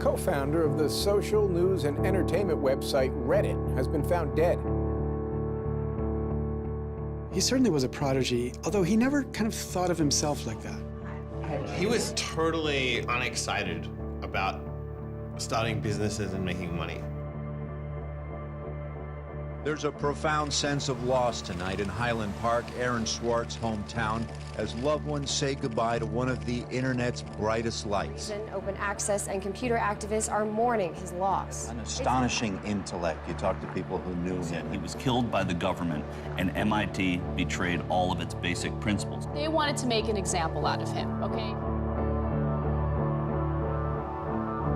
co-founder of the social news and entertainment website Reddit, has been found dead. He certainly was a prodigy, although he never kind of thought of himself like that. He was totally unexcited about starting businesses and making money. There's a profound sense of loss tonight in Highland Park, Aaron Swartz' hometown, as loved ones say goodbye to one of the internet's brightest lights. Open access and computer activists are mourning his loss. An astonishing intellect. You talk to people who knew him. He was killed by the government, and MIT betrayed all of its basic principles. They wanted to make an example out of him, okay?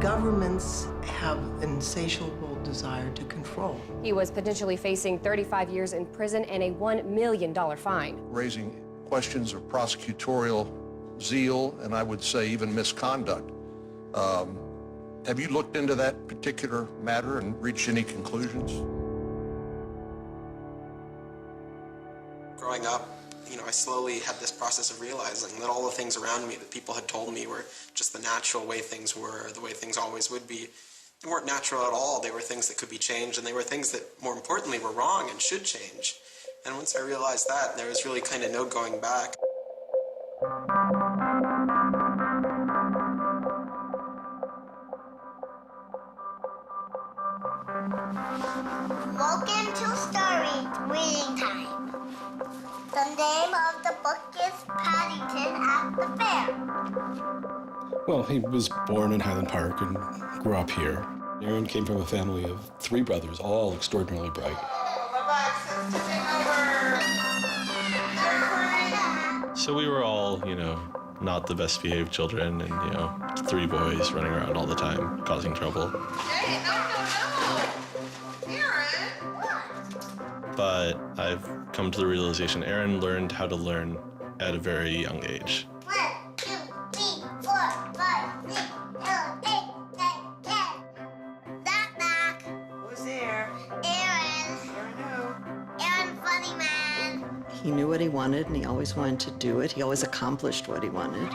Governments have an insatiable desire to control. He was potentially facing 35 years in prison and a $1 million fine. Raising questions of prosecutorial zeal and I would say even misconduct. Have you looked into that particular matter and reached any conclusions? Growing up, I slowly had this process of realizing that all the things around me that people had told me were just the natural way things were, the way things always would be, they weren't natural at all. They were things that could be changed, and they were things that, more importantly, were wrong and should change. And once I realized that, there was really kind of no going back. Welcome to Story Reading Time. The name of the book is Paddington at the Fair. Well, he was born in Highland Park and grew up here. Aaron came from a family of 3 brothers, all extraordinarily bright. So we were all, not the best behaved children and, 3 boys running around all the time, causing trouble. Hey, no. Aaron, what? But I've come to the realization Aaron learned how to learn at a very young age. 1, 2, 3, 4, 5, 6, 7, 8, 9, 10. Knock, knock. Who's there? Aaron. Aaron who? Aaron, funny man. He knew what he wanted, and he always wanted to do it. He always accomplished what he wanted.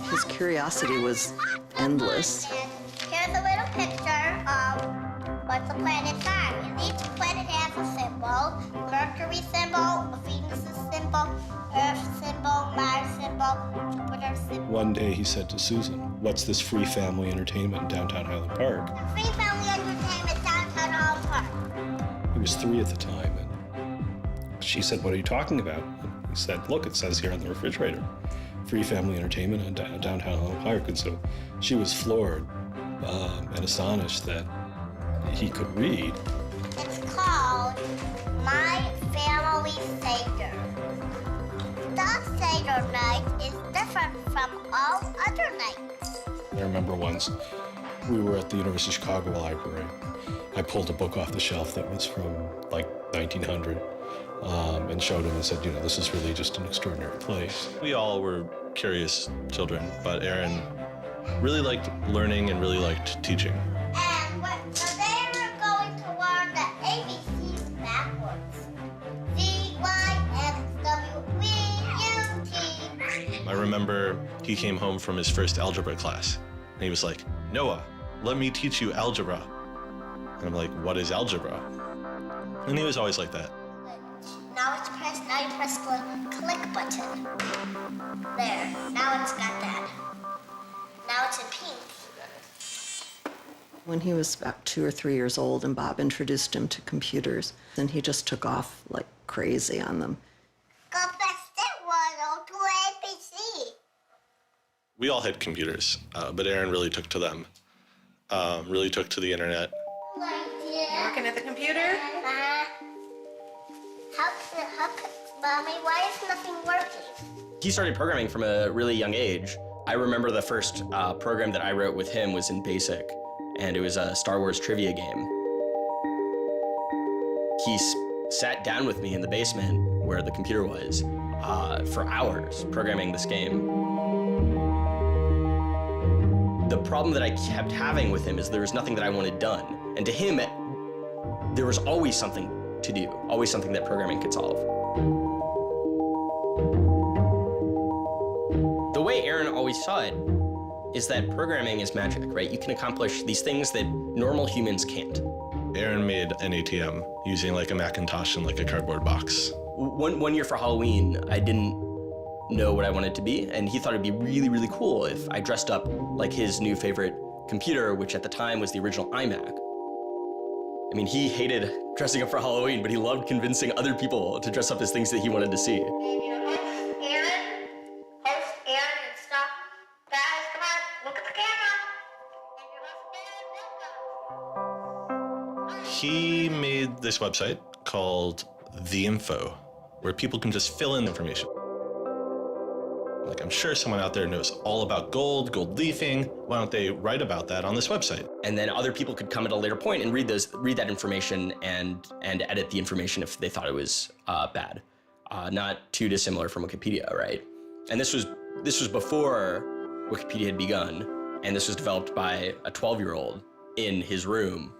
His curiosity was endless. Here's a little picture of what's a planet sign. And each planet has a symbol. Mercury symbol, Venus symbol, Earth symbol, Mars symbol, Jupiter symbol. One day he said to Susan, "What's this free family entertainment in downtown Highland Park?" Free family entertainment downtown Highland Park. He was 3 at the time, and she said, "What are you talking about?" And he said, "Look, it says here on the refrigerator, free family entertainment in downtown Highland Park." And so she was floored and astonished that he could read. It's called My Family Seder. The Seder night is different from all other nights. I remember once we were at the University of Chicago Library. I pulled a book off the shelf that was from like 1900 and showed him and said, this is really just an extraordinary place. We all were curious children, but Aaron really liked learning and really liked teaching. And so they were going to learn the ABCs backwards. Z, Y, X, W, V, U, T. I remember he came home from his first algebra class, and he was like, "Noah, let me teach you algebra." And I'm like, "What is algebra?" And he was always like that. Now you press the click button. There, now it's got that. Now it's in pink. When he was about 2 or 3 years old, and Bob introduced him to computers, and he just took off like crazy on them. Go fast at 102 ABC. We all had computers, but Aaron really took to them, really took to the internet. Working at the computer? Mommy, why is nothing working? He started programming from a really young age. I remember the first program that I wrote with him was in BASIC, and it was a Star Wars trivia game. He sat down with me in the basement where the computer was for hours programming this game. The problem that I kept having with him is there was nothing that I wanted done. And to him, there was always something to do, always something that programming could solve. The way Aaron always saw it is that programming is magic, right? You can accomplish these things that normal humans can't. Aaron made an ATM using like a Macintosh and like a cardboard box. One year for Halloween, I didn't know what I wanted to be, and he thought it'd be really, really cool if I dressed up like his new favorite computer, which at the time was the original iMac. I mean, he hated dressing up for Halloween, but he loved convincing other people to dress up as things that he wanted to see. He made this website called The Info, where people can just fill in information. Like, I'm sure someone out there knows all about gold leafing. Why don't they write about that on this website? And then other people could come at a later point and read that information and edit the information if they thought it was bad. Not too dissimilar from Wikipedia, right? And this was before Wikipedia had begun, and this was developed by a 12-year-old in his room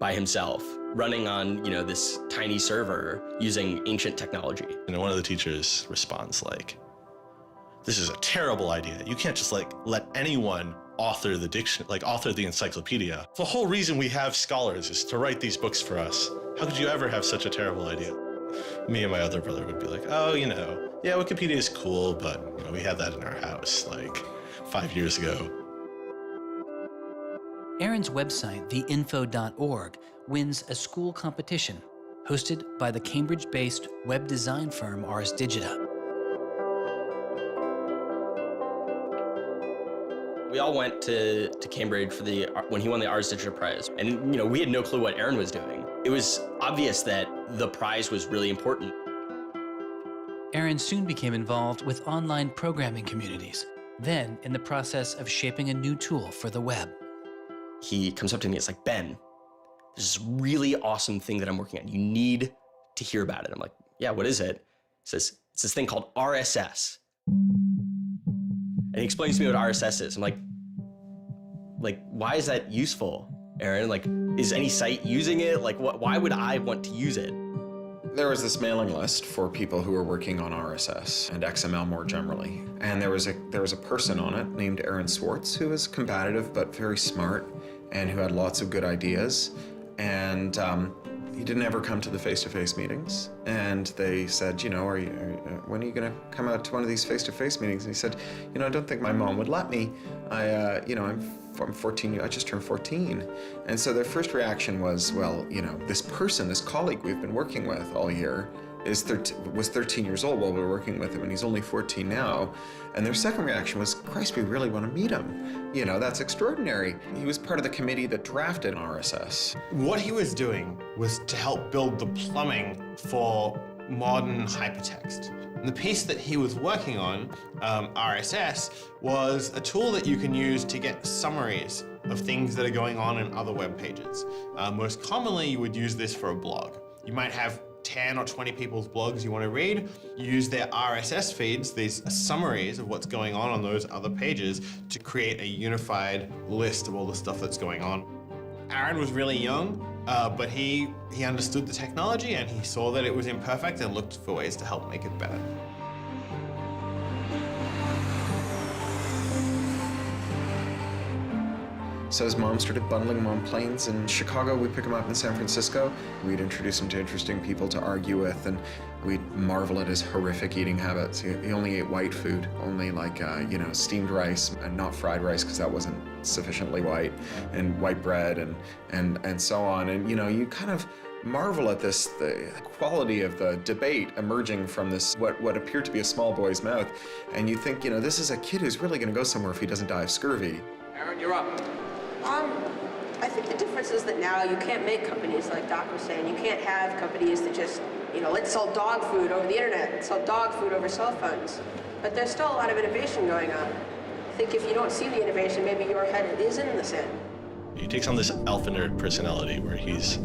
by himself, running on, this tiny server using ancient technology. And one of the teachers responds like, "This is a terrible idea. You can't just let anyone author the encyclopedia. The whole reason we have scholars is to write these books for us. How could you ever have such a terrible idea?" Me and my other brother would be like, "Oh, yeah, Wikipedia is cool, but we had that in our house like 5 years ago." Aaron's website, theinfo.org, wins a school competition hosted by the Cambridge-based web design firm Ars Digita. We all went to Cambridge for when he won the Ars Digita Prize. And, we had no clue what Aaron was doing. It was obvious that the prize was really important. Aaron soon became involved with online programming communities, then in the process of shaping a new tool for the web. He comes up to me, it's like, "Ben, there's this really awesome thing that I'm working on. You need to hear about it." I'm like, "Yeah, what is it?" He says, "It's this thing called RSS." And he explains to me what RSS is. I'm like, why is that useful, Aaron? Is any site using it? Why would I want to use it? There was this mailing list for people who were working on RSS and XML more generally. And there was a person on it named Aaron Swartz who was combative but very smart and who had lots of good ideas. And he didn't ever come to the face-to-face meetings. And they said, when are you going to come out to one of these face-to-face meetings? And he said, I don't think my mom would let me. I'm 14, I just turned 14. And so their first reaction was, well, this colleague we've been working with all year was 13 years old while we were working with him, and he's only 14 now. And their second reaction was, Christ, we really want to meet him. That's extraordinary. He was part of the committee that drafted RSS. What he was doing was to help build the plumbing for modern hypertext. And the piece that he was working on, RSS, was a tool that you can use to get summaries of things that are going on in other web pages. Most commonly, you would use this for a blog. You might have 10 or 20 people's blogs you want to read. You use their RSS feeds, these summaries of what's going on those other pages, to create a unified list of all the stuff that's going on. Aaron was really young, but he understood the technology and he saw that it was imperfect and looked for ways to help make it better. So his mom started bundling him on planes in Chicago. We'd pick him up in San Francisco. We'd introduce him to interesting people to argue with, and we'd marvel at his horrific eating habits. He only ate white food, only steamed rice and not fried rice because that wasn't sufficiently white, and white bread and so on. And you kind of marvel at this, the quality of the debate emerging from this, what appeared to be a small boy's mouth. And you think, this is a kid who's really going to go somewhere if he doesn't die of scurvy. Aaron, you're up. I think the difference is that now you can't make companies like Doc was saying. You can't have companies that just, let's sell dog food over the internet, let's sell dog food over cell phones. But there's still a lot of innovation going on. I think if you don't see the innovation, maybe your head is in the sand. He takes on this alpha nerd personality where he's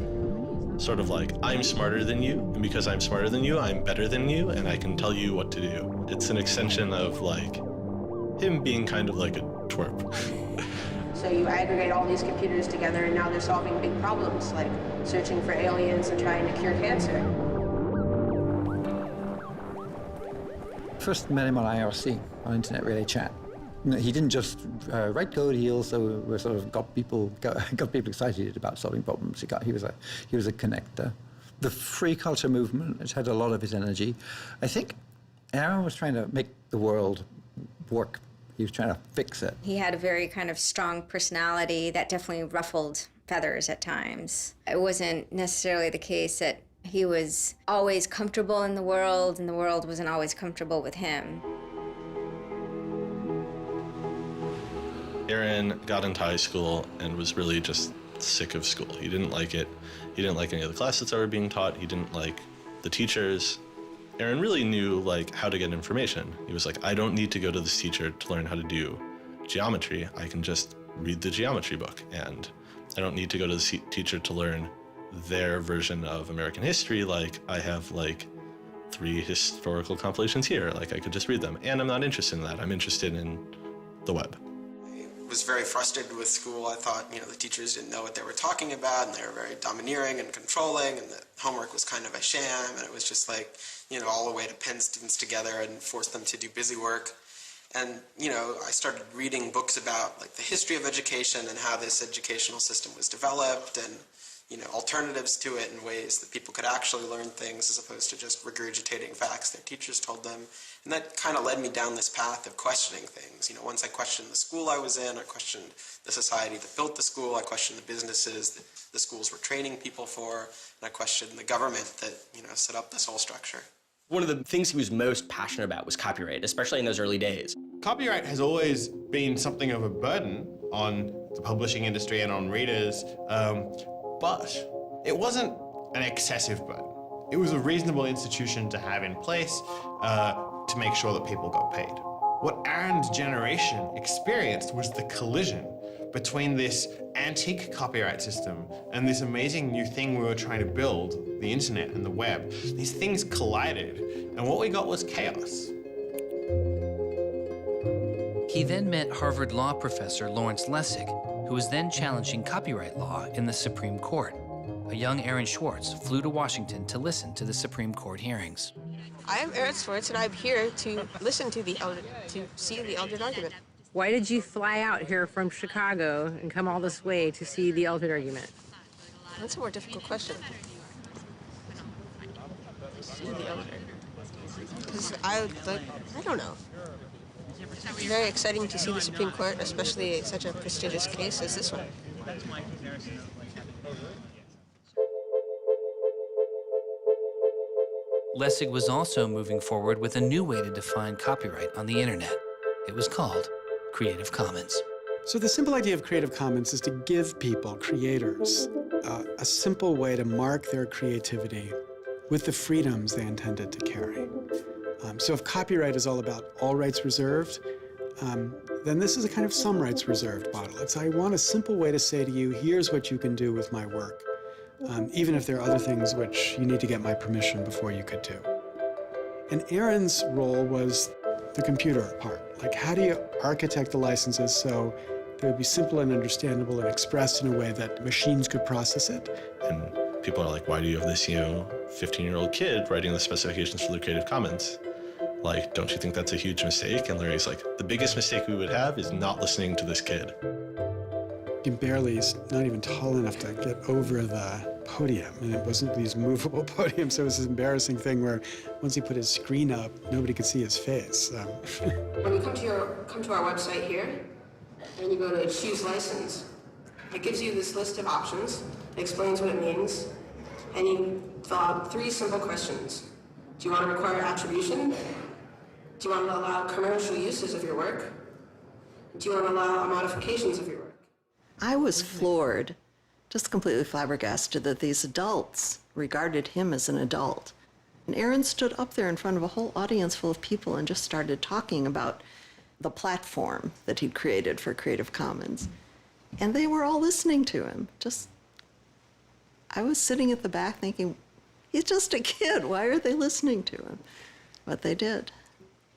sort of like, I'm smarter than you, and because I'm smarter than you, I'm better than you, and I can tell you what to do. It's an extension of him being kind of like a twerp. So you aggregate all these computers together and now they're solving big problems like searching for aliens and trying to cure cancer. First met him on IRC, on Internet Relay Chat. He didn't just write code. He also sort of got people excited about solving problems. He was a connector. The free culture movement has had a lot of his energy. I think Aaron was trying to make the world work. He was trying to fix it. He had a very kind of strong personality that definitely ruffled feathers at times. It wasn't necessarily the case that he was always comfortable in the world, and the world wasn't always comfortable with him. Aaron got into high school and was really just sick of school. He didn't like it. He didn't like any of the classes that were being taught. He didn't like the teachers. Aaron really knew how to get information. He was like, I don't need to go to this teacher to learn how to do geometry. I can just read the geometry book, and I don't need to go to the teacher to learn their version of American history. Like, I have 3 historical compilations here. I could just read them, and I'm not interested in that. I'm interested in the web. I was very frustrated with school. I thought, the teachers didn't know what they were talking about, and they were very domineering and controlling, and the homework was kind of a sham, and it was just all the way to pin students together and force them to do busy work. And, I started reading books about the history of education and how this educational system was developed, and, alternatives to it in ways that people could actually learn things as opposed to just regurgitating facts their teachers told them. And that kind of led me down this path of questioning things. Once I questioned the school I was in, I questioned the society that built the school, I questioned the businesses that the schools were training people for, and I questioned the government that, set up this whole structure. One of the things he was most passionate about was copyright, especially in those early days. Copyright has always been something of a burden on the publishing industry and on readers, but it wasn't an excessive burden. It was a reasonable institution to have in place to make sure that people got paid. What Aaron's generation experienced was the collision between this antique copyright system and this amazing new thing we were trying to build, the internet and the web. These things collided, and what we got was chaos. He then met Harvard law professor Lawrence Lessig, who was then challenging copyright law in the Supreme Court. A young Aaron Swartz flew to Washington to listen to the Supreme Court hearings. I am Aaron Swartz, and I'm here to listen to see the Eldred argument. Why did you fly out here from Chicago and come all this way to see the Eldred argument? That's a more difficult question. See the Eldred. Because I don't know. It's very exciting to see the Supreme Court, especially such a prestigious case as this one. Lessig was also moving forward with a new way to define copyright on the internet. It was called Creative Commons. So the simple idea of Creative Commons is to give people, creators, a simple way to mark their creativity with the freedoms they intended to carry. So if copyright is all about all rights reserved, then this is a kind of some rights reserved model. It's I want a simple way to say to you, here's what you can do with my work, even if there are other things which you need to get my permission before you could do. And Aaron's role was the computer part. How do you architect the licenses so they would be simple and understandable and expressed in a way that machines could process it? And people are like, why do you have this, 15-year-old kid writing the specifications for the Creative Commons? Don't you think that's a huge mistake? And Larry's like, the biggest mistake we would have is not listening to this kid. He's not even tall enough to get over the podium, and it wasn't these movable podiums, so it was this embarrassing thing where once he put his screen up, nobody could see his face. When you come to our website here, and you go to choose license, it gives you this list of options, it explains what it means, and you fill out 3 simple questions. Do you want to require attribution? Do you want to allow commercial uses of your work? Do you want to allow modifications of your work? I was floored, just completely flabbergasted that these adults regarded him as an adult. And Aaron stood up there in front of a whole audience full of people and just started talking about the platform that he'd created for Creative Commons. And they were all listening to him. I was sitting at the back thinking, he's just a kid. Why are they listening to him? But they did.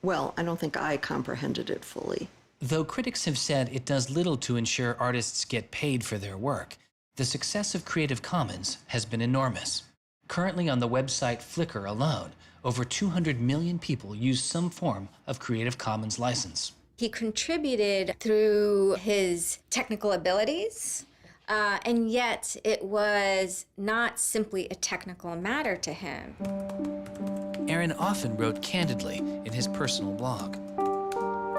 Well, I don't think I comprehended it fully. Though critics have said it does little to ensure artists get paid for their work, the success of Creative Commons has been enormous. Currently on the website Flickr alone, over 200 million people use some form of Creative Commons license. He contributed through his technical abilities, and yet it was not simply a technical matter to him. Aaron often wrote candidly in his personal blog.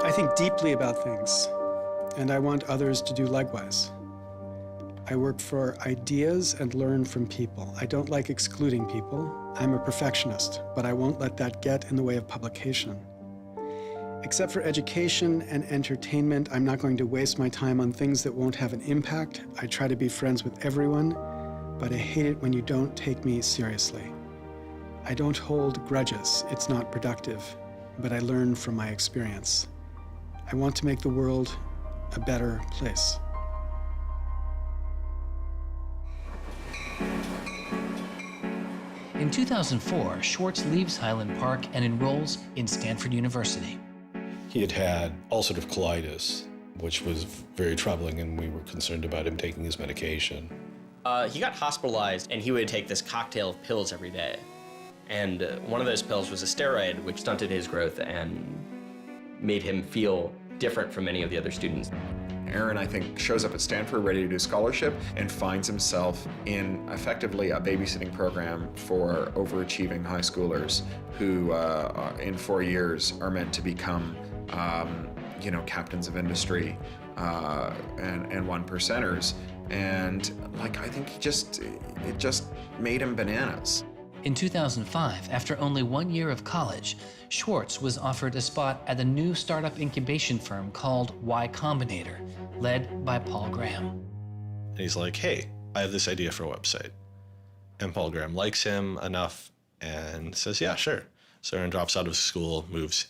I think deeply about things, and I want others to do likewise. I work for ideas and learn from people. I don't like excluding people. I'm a perfectionist, but I won't let that get in the way of publication. Except for education and entertainment, I'm not going to waste my time on things that won't have an impact. I try to be friends with everyone, but I hate it when you don't take me seriously. I don't hold grudges. It's not productive, but I learn from my experience. I want to make the world a better place. In 2004, Swartz leaves Highland Park and enrolls in Stanford University. He had had ulcerative colitis, which was very troubling, and we were concerned about him taking his medication. He got hospitalized, and he would take this cocktail of pills every day. And one of those pills was a steroid, which stunted his growth and made him feel different from many of the other students. Aaron, I think, shows up at Stanford ready to do scholarship and finds himself in effectively a babysitting program for overachieving high schoolers who, in 4 years, are meant to become, captains of industry and one percenters. And I think it just made him bananas. In 2005, after only 1 year of college, Swartz was offered a spot at the new startup incubation firm called Y Combinator, led by Paul Graham. And he's like, hey, I have this idea for a website. And Paul Graham likes him enough and says, yeah, sure. So Aaron drops out of school, moves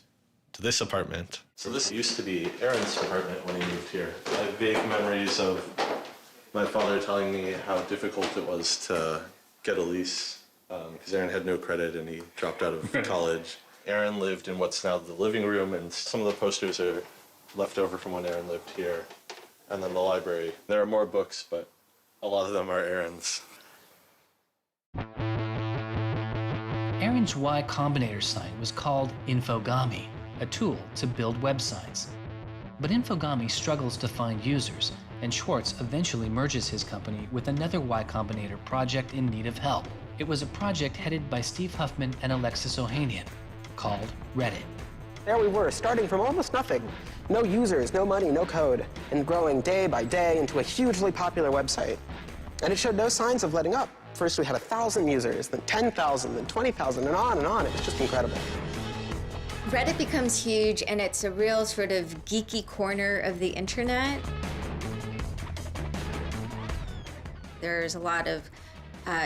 to this apartment. So this used to be Aaron's apartment when he moved here. I have vague memories of my father telling me how difficult it was to get a lease because Aaron had no credit and he dropped out of college. Aaron lived in what's now the living room, and some of the posters are left over from when Aaron lived here. And then the library. There are more books, but a lot of them are Aaron's. Aaron's Y Combinator site was called Infogami, a tool to build websites. But Infogami struggles to find users, and Swartz eventually merges his company with another Y Combinator project in need of help. It was a project headed by Steve Huffman and Alexis Ohanian, called Reddit. There we were, starting from almost nothing. No users, no money, no code, and growing day by day into a hugely popular website. And it showed no signs of letting up. First we had 1,000 users, then 10,000, then 20,000, and on and on. It was just incredible. Reddit becomes huge, and it's a real sort of geeky corner of the internet. There's a lot of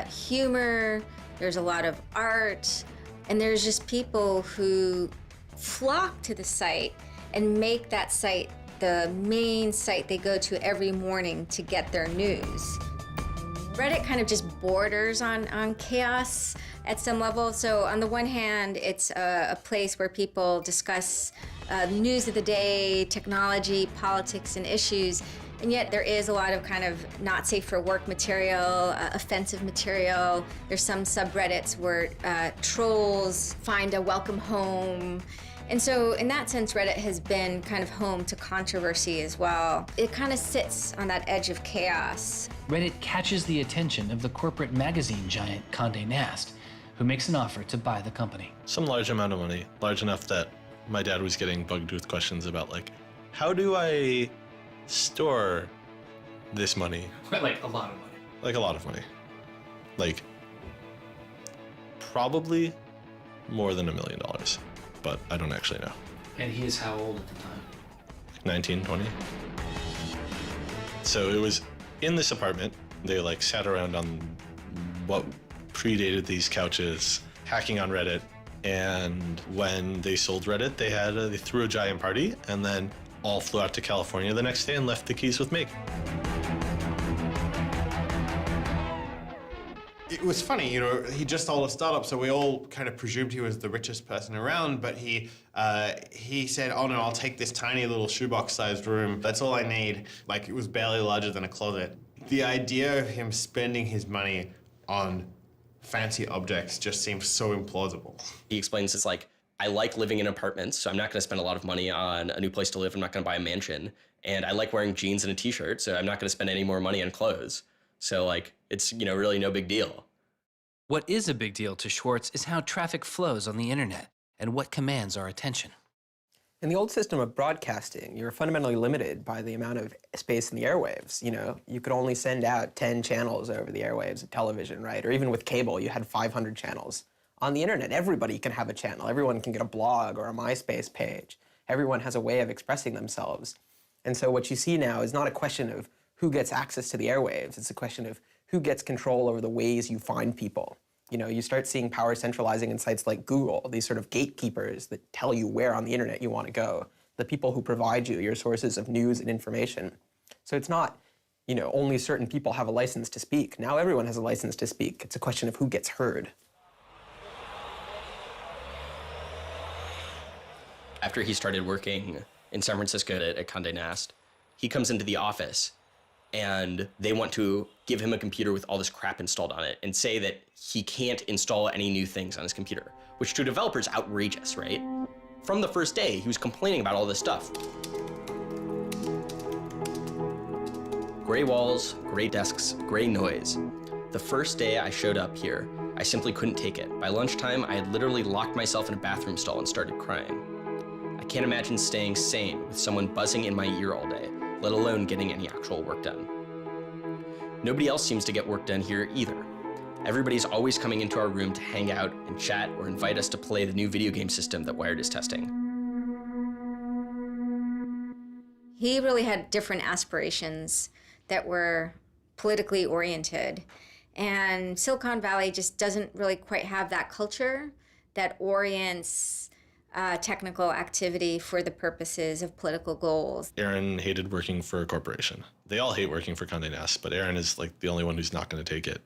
humor, there's a lot of art, and there's just people who flock to the site and make that site the main site they go to every morning to get their news. Reddit kind of just borders on chaos at some level. So on the one hand, it's a place where people discuss news of the day, technology, politics, and issues. And yet there is a lot of kind of not safe for work material, offensive material. There's some subreddits where trolls find a welcome home. And so in that sense, Reddit has been kind of home to controversy as well. It kind of sits on that edge of chaos. Reddit catches the attention of the corporate magazine giant Condé Nast, who makes an offer to buy the company. Some large amount of money, large enough that my dad was getting bugged with questions about how do I store this money? Like a lot of money. Like a lot of money. Probably more than $1 million, but I don't actually know. And he is how old at the time? 19, 20. So it was in this apartment. They sat around on what predated these couches, hacking on Reddit. And when they sold Reddit, they threw a giant party and then all flew out to California the next day and left the keys with me. It was funny, he just sold a startup, so we all kind of presumed he was the richest person around, but he said, oh no, I'll take this tiny little shoebox-sized room. That's all I need. It was barely larger than a closet. The idea of him spending his money on fancy objects just seems so implausible. He explains it's I like living in apartments, so I'm not going to spend a lot of money on a new place to live. I'm not going to buy a mansion. And I like wearing jeans and a t-shirt, so I'm not going to spend any more money on clothes. So like, it's, you know, really no big deal. What is a big deal to Swartz is how traffic flows on the internet and what commands our attention. In the old system of broadcasting, you were fundamentally limited by the amount of space in the airwaves. You know, you could only send out 10 channels over the airwaves of television, right? Or even with cable, you had 500 channels. On the internet, everybody can have a channel. Everyone can get a blog or a MySpace page. Everyone has a way of expressing themselves. And so what you see now is not a question of who gets access to the airwaves. It's a question of who gets control over the ways you find people. You know, you start seeing power centralizing in sites like Google, these sort of gatekeepers that tell you where on the internet you want to go, the people who provide you your sources of news and information. So it's not, you know, only certain people have a license to speak. Now everyone has a license to speak. It's a question of who gets heard. After he started working in San Francisco at Condé Nast, he comes into the office and they want to give him a computer with all this crap installed on it and say that he can't install any new things on his computer, which to a developer is outrageous, right? From the first day, he was complaining about all this stuff. Gray walls, gray desks, gray noise. The first day I showed up here, I simply couldn't take it. By lunchtime, I had literally locked myself in a bathroom stall and started crying. I can't imagine staying sane with someone buzzing in my ear all day, let alone getting any actual work done. Nobody else seems to get work done here either. Everybody's always coming into our room to hang out and chat or invite us to play the new video game system that Wired is testing. He really had different aspirations that were politically oriented. And Silicon Valley just doesn't really quite have that culture that orients technical activity for the purposes of political goals. Aaron hated working for a corporation. They all hate working for Condé Nast, but Aaron is like the only one who's not going to take it.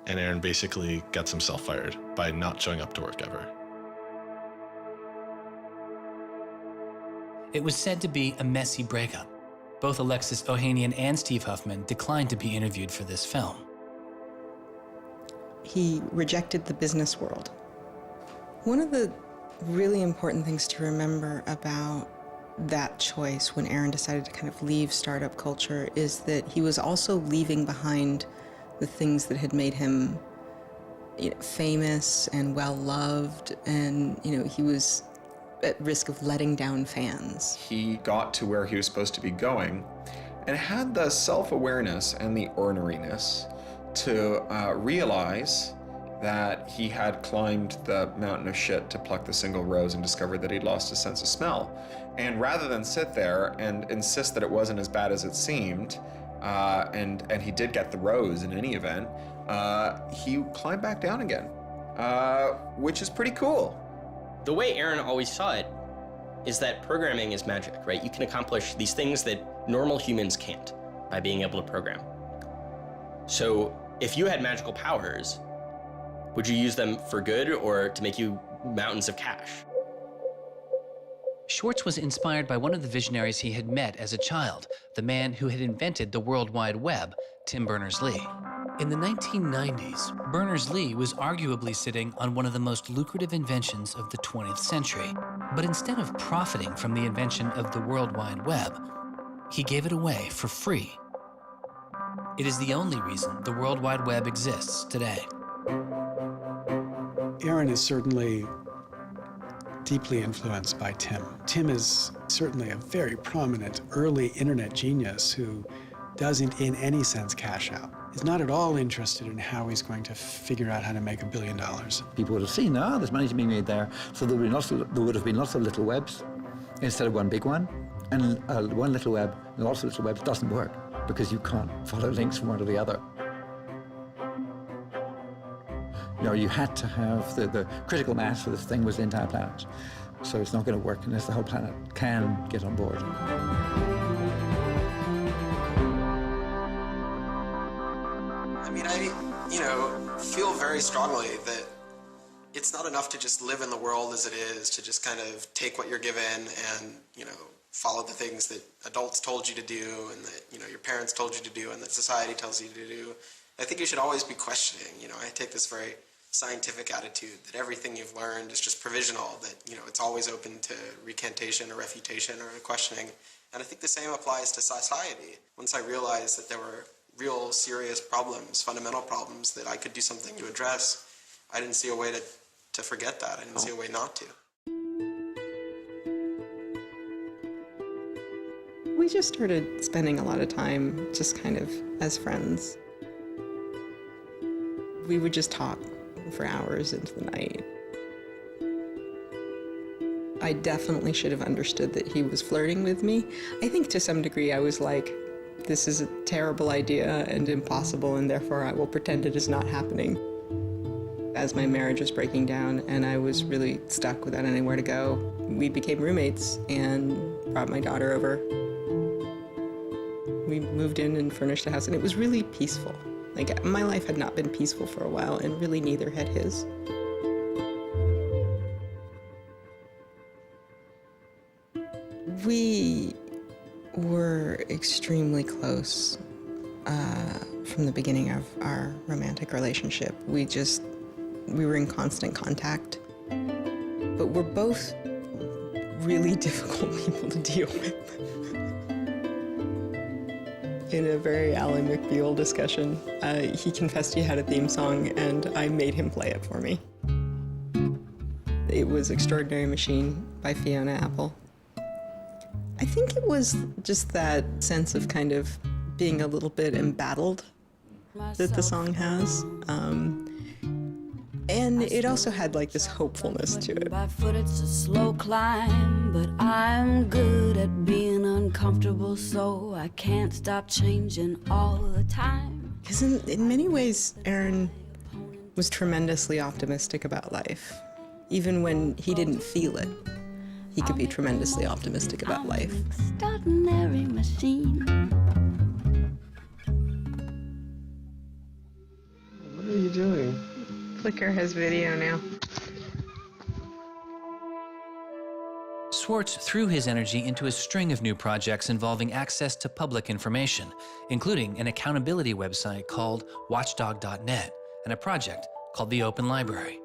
And Aaron basically gets himself fired by not showing up to work ever. It was said to be a messy breakup. Both Alexis Ohanian and Steve Huffman declined to be interviewed for this film. He rejected the business world. One of the really important things to remember about that choice when Aaron decided to kind of leave startup culture is that he was also leaving behind the things that had made him, you know, famous and well-loved, and, you know, he was at risk of letting down fans. He got to where he was supposed to be going and had the self-awareness and the orneriness to realize that he had climbed the mountain of shit to pluck the single rose and discovered that he'd lost his sense of smell. And rather than sit there and insist that it wasn't as bad as it seemed, and he did get the rose in any event, he climbed back down again, which is pretty cool. The way Aaron always saw it is that programming is magic, right? You can accomplish these things that normal humans can't by being able to program. So if you had magical powers, would you use them for good or to make you mountains of cash? Swartz was inspired by one of the visionaries he had met as a child, the man who had invented the World Wide Web, Tim Berners-Lee. In the 1990s, Berners-Lee was arguably sitting on one of the most lucrative inventions of the 20th century. But instead of profiting from the invention of the World Wide Web, he gave it away for free. It is the only reason the World Wide Web exists today. Aaron is certainly deeply influenced by Tim. Tim is certainly a very prominent early internet genius who doesn't in any sense cash out. He's not at all interested in how he's going to figure out how to make $1 billion. People would have seen, there's money to be made there. So there would have been lots of little webs instead of one big one. And one little web, and lots of little webs doesn't work because you can't follow links from one to the other. You know, you had to have the critical mass for this thing was the entire planet. So it's not going to work unless the whole planet can get on board. I mean, I feel very strongly that it's not enough to just live in the world as it is, to just kind of take what you're given and, follow the things that adults told you to do and that, your parents told you to do and that society tells you to do. I think you should always be questioning. I take this very scientific attitude that everything you've learned is just provisional, that, you know, it's always open to recantation or refutation or questioning. And I think the same applies to society. Once I realized that there were real serious problems, fundamental problems that I could do something to address, I didn't see a way to forget that. I didn't see a way not to. We just started spending a lot of time just kind of as friends. We would just talk for hours into the night. I definitely should have understood that he was flirting with me. I think to some degree I was like, this is a terrible idea and impossible, and therefore I will pretend it is not happening. As my marriage was breaking down and I was really stuck without anywhere to go, we became roommates and brought my daughter over. We moved in and furnished a house, and it was really peaceful. Like, my life had not been peaceful for a while, and really neither had his. We were extremely close from the beginning of our romantic relationship. We were in constant contact, but we're both really difficult people to deal with. In a very Ally McBeal discussion, he confessed he had a theme song, and I made him play it for me. It was Extraordinary Machine by Fiona Apple. I think it was just that sense of kind of being a little bit embattled that the song has. And it also had like this hopefulness to it. By foot it's a slow climb, but I'm good at being uncomfortable, so I can't stop changing all the time. Because in many ways, Aaron was tremendously optimistic about life. Even when he didn't feel it, he could be tremendously optimistic about life. Extraordinary machine. What are you doing? Flickr has video now. Swartz threw his energy into a string of new projects involving access to public information, including an accountability website called watchdog.net and a project called the Open Library.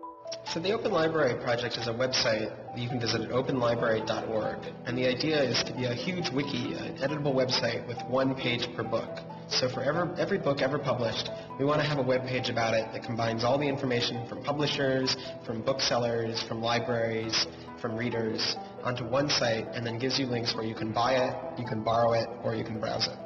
So the Open Library project is a website that you can visit at openlibrary.org. And the idea is to be a huge wiki, an editable website with one page per book. So for every book ever published, we want to have a web page about it that combines all the information from publishers, from booksellers, from libraries, from readers onto one site, and then gives you links where you can buy it, you can borrow it, or you can browse it.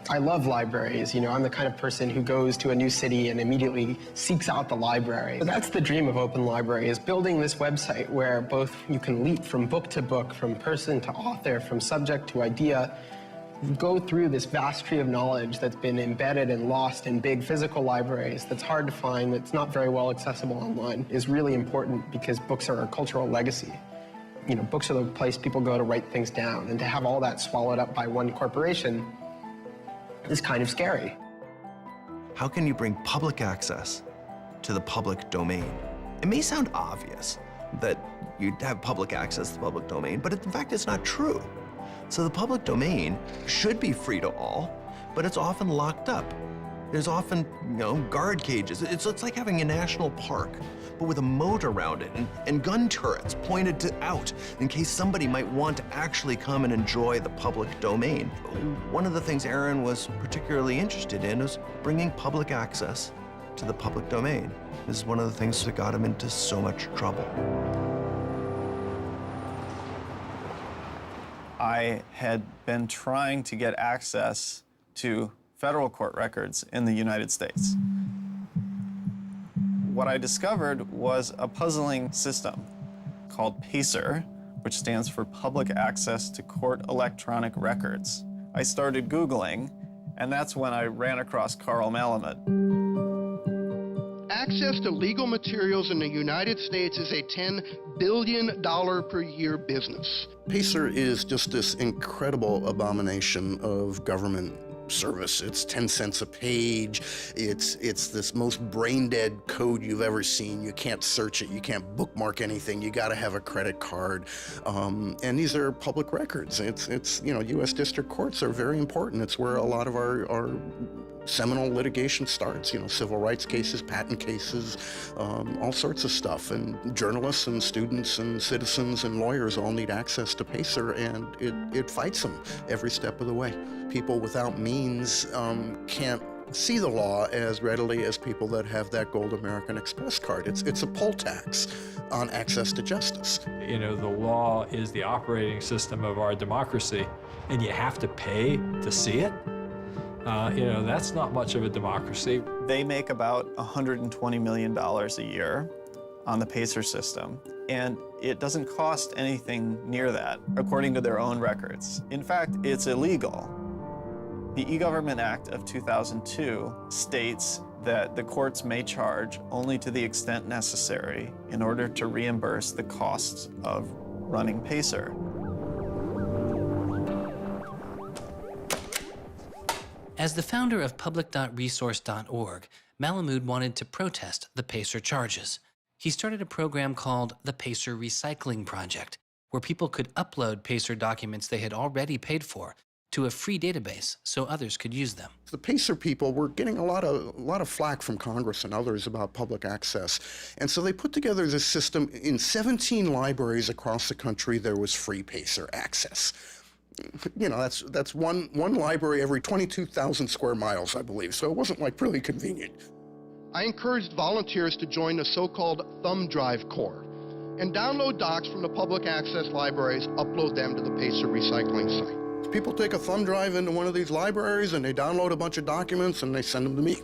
I love libraries. You know, I'm the kind of person who goes to a new city and immediately seeks out the library. So that's the dream of Open Library, is building this website where both you can leap from book to book, from person to author, from subject to idea, go through this vast tree of knowledge that's been embedded and lost in big physical libraries that's hard to find, that's not very well accessible online, is really important because books are a cultural legacy. You know, books are the place people go to write things down, and to have all that swallowed up by one corporation is kind of scary. How can you bring public access to the public domain? It may sound obvious that you'd have public access to the public domain, but in fact, it's not true. So the public domain should be free to all, but it's often locked up. There's often, guard cages. It's like having a national park, but with a moat around it and gun turrets pointed out in case somebody might want to actually come and enjoy the public domain. One of the things Aaron was particularly interested in was bringing public access to the public domain. This is one of the things that got him into so much trouble. I had been trying to get access to federal court records in the United States. What I discovered was a puzzling system called PACER, which stands for Public Access to Court Electronic Records. I started Googling, and that's when I ran across Carl Malamud. Access to legal materials in the United States is a $10 billion per year business. PACER is just this incredible abomination of government service. It's 10 cents a page. It's this most brain-dead code you've ever seen. You can't search it. You can't bookmark anything. You got to have a credit card. And these are public records. It's U.S. district courts are very important. It's where a lot of our seminal litigation starts, civil rights cases, patent cases, all sorts of stuff. And journalists and students and citizens and lawyers all need access to PACER, and it fights them every step of the way. People without means can't see the law as readily as people that have that Gold American Express card. It's a poll tax on access to justice. The law is the operating system of our democracy, and you have to pay to see it. That's not much of a democracy. They make about $120 million a year on the PACER system, and it doesn't cost anything near that, according to their own records. In fact, it's illegal. The E-Government Act of 2002 states that the courts may charge only to the extent necessary in order to reimburse the costs of running PACER. As the founder of public.resource.org, Malamud wanted to protest the PACER charges. He started a program called the PACER Recycling Project, where people could upload PACER documents they had already paid for to a free database so others could use them. The PACER people were getting a lot of flack from Congress and others about public access. And so they put together this system. In 17 libraries across the country, there was free PACER access. That's one library every 22,000 square miles, I believe. So it wasn't like really convenient. I encouraged volunteers to join the so-called Thumb Drive Corps and download docs from the public access libraries, upload them to the PACER recycling site. People take a thumb drive into one of these libraries and they download a bunch of documents and they send them to me.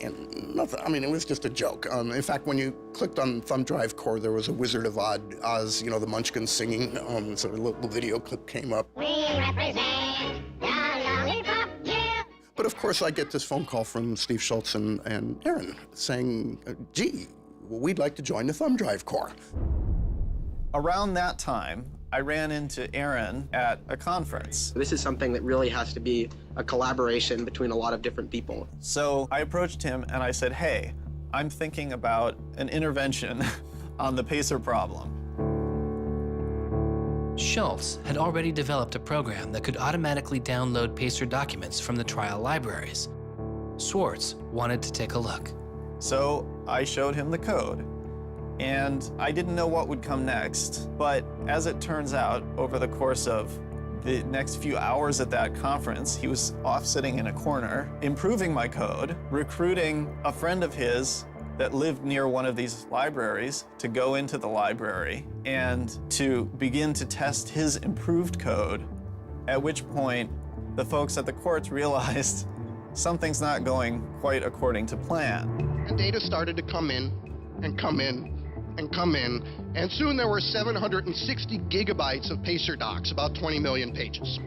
And nothing, it was just a joke. In fact, when you clicked on Thumb Drive Core, there was a Wizard of Oz, the Munchkins singing, so a little video clip came up. We represent the Lollipop Guild. But of course, I get this phone call from Steve Schultz and Aaron saying, gee, we'd like to join the Thumb Drive Corps. Around that time, I ran into Aaron at a conference. This is something that really has to be a collaboration between a lot of different people. So I approached him and I said, hey, I'm thinking about an intervention on the PACER problem. Schultz had already developed a program that could automatically download PACER documents from the trial libraries. Swartz wanted to take a look. So I showed him the code. And I didn't know what would come next, but as it turns out, over the course of the next few hours at that conference, he was off sitting in a corner, improving my code, recruiting a friend of his that lived near one of these libraries to go into the library and to begin to test his improved code, at which point the folks at the courts realized something's not going quite according to plan. And data started to come in and come in and come in, and soon there were 760 gigabytes of PACER docs, about 20 million pages.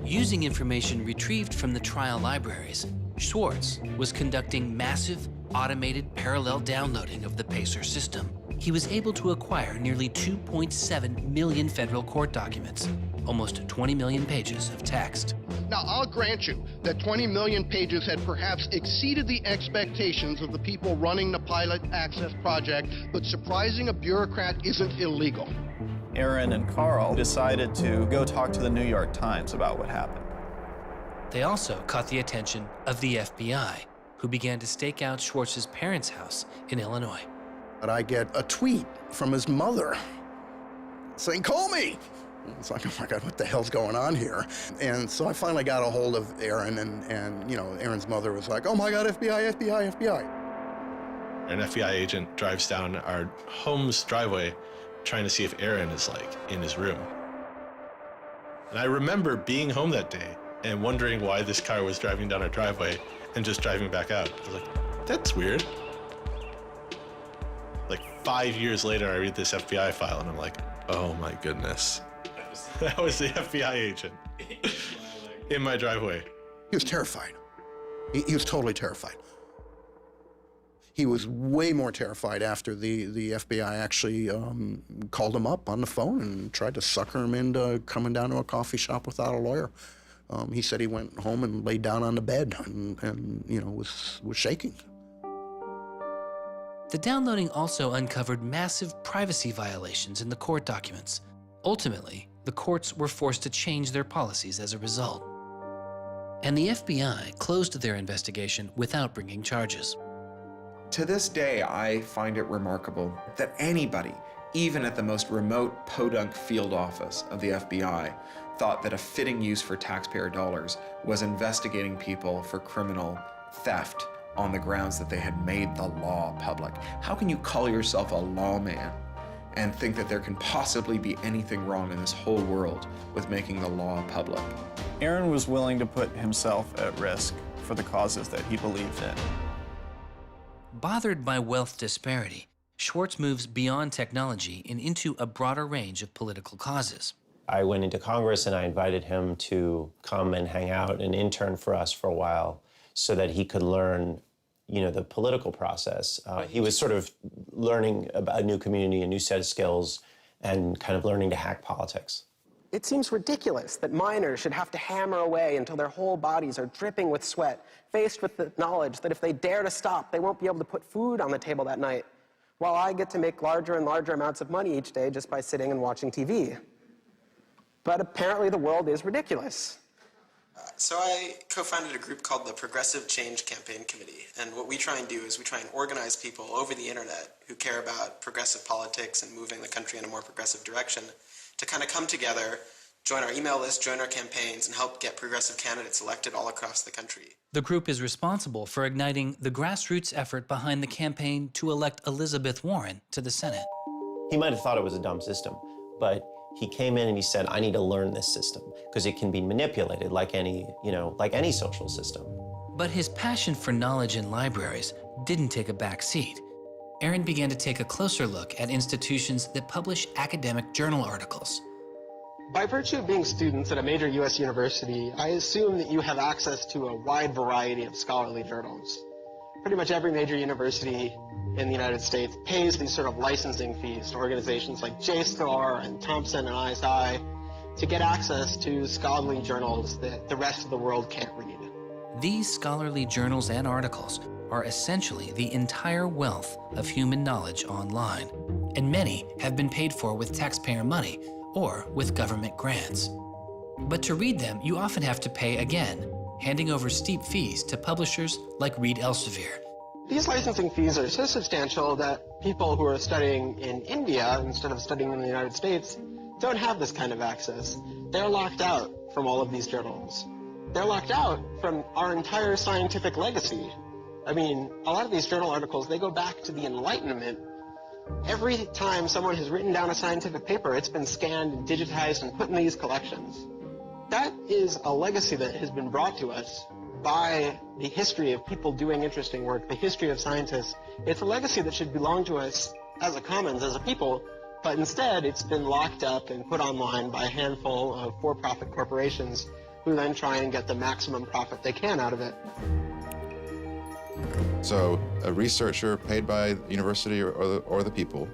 Using information retrieved from the trial libraries, Swartz was conducting massive, automated parallel downloading of the PACER system. He was able to acquire nearly 2.7 million federal court documents, almost 20 million pages of text. Now, I'll grant you that 20 million pages had perhaps exceeded the expectations of the people running the Pilot Access Project, but surprising a bureaucrat isn't illegal. Aaron and Carl decided to go talk to the New York Times about what happened. They also caught the attention of the FBI, who began to stake out Schwartz's parents' house in Illinois. But I get a tweet from his mother saying, call me. It's like, oh my God, what the hell's going on here? And so I finally got a hold of Aaron, and Aaron's mother was like, oh my God, FBI, FBI, FBI. An FBI agent drives down our home's driveway trying to see if Aaron is in his room. And I remember being home that day and wondering why this car was driving down our driveway and just driving back out. I was like, that's weird. 5 years later, I read this FBI file and I'm like, oh my goodness. That was the FBI agent in my driveway. He was terrified. He was totally terrified. He was way more terrified after the FBI actually called him up on the phone and tried to sucker him into coming down to a coffee shop without a lawyer. He said he went home and laid down on the bed and was shaking. The downloading also uncovered massive privacy violations in the court documents. Ultimately, the courts were forced to change their policies as a result. And the FBI closed their investigation without bringing charges. To this day, I find it remarkable that anybody, even at the most remote podunk field office of the FBI, thought that a fitting use for taxpayer dollars was investigating people for criminal theft on the grounds that they had made the law public. How can you call yourself a lawman and think that there can possibly be anything wrong in this whole world with making the law public? Aaron was willing to put himself at risk for the causes that he believed in. Bothered by wealth disparity, Swartz moves beyond technology and into a broader range of political causes. I went into Congress and I invited him to come and hang out and intern for us for a while so that he could learn, the political process. He was sort of learning about a new community, a new set of skills, and kind of learning to hack politics. It seems ridiculous that miners should have to hammer away until their whole bodies are dripping with sweat, faced with the knowledge that if they dare to stop, they won't be able to put food on the table that night, while I get to make larger and larger amounts of money each day just by sitting and watching TV. But apparently the world is ridiculous. So I co-founded a group called the Progressive Change Campaign Committee, and what we try and do is we try and organize people over the internet who care about progressive politics and moving the country in a more progressive direction to kind of come together, join our email list, join our campaigns, and help get progressive candidates elected all across the country. The group is responsible for igniting the grassroots effort behind the campaign to elect Elizabeth Warren to the Senate. He might have thought it was a dumb system, but he came in and he said, I need to learn this system because it can be manipulated like any social system. But his passion for knowledge in libraries didn't take a back seat. Aaron began to take a closer look at institutions that publish academic journal articles. By virtue of being students at a major U.S. university, I assume that you have access to a wide variety of scholarly journals. Pretty much every major university in the United States pays these sort of licensing fees to organizations like JSTOR and Thomson and ISI to get access to scholarly journals that the rest of the world can't read. These scholarly journals and articles are essentially the entire wealth of human knowledge online, and many have been paid for with taxpayer money or with government grants. But to read them, you often have to pay again, handing over steep fees to publishers like Reed Elsevier. These licensing fees are so substantial that people who are studying in India instead of studying in the United States don't have this kind of access. They're locked out from all of these journals. They're locked out from our entire scientific legacy. I mean, a lot of these journal articles, they go back to the Enlightenment. Every time someone has written down a scientific paper, it's been scanned and digitized and put in these collections. That is a legacy that has been brought to us by the history of people doing interesting work, the history of scientists. It's a legacy that should belong to us as a commons, as a people, but instead it's been locked up and put online by a handful of for-profit corporations who then try and get the maximum profit they can out of it. So a researcher paid by the university or the people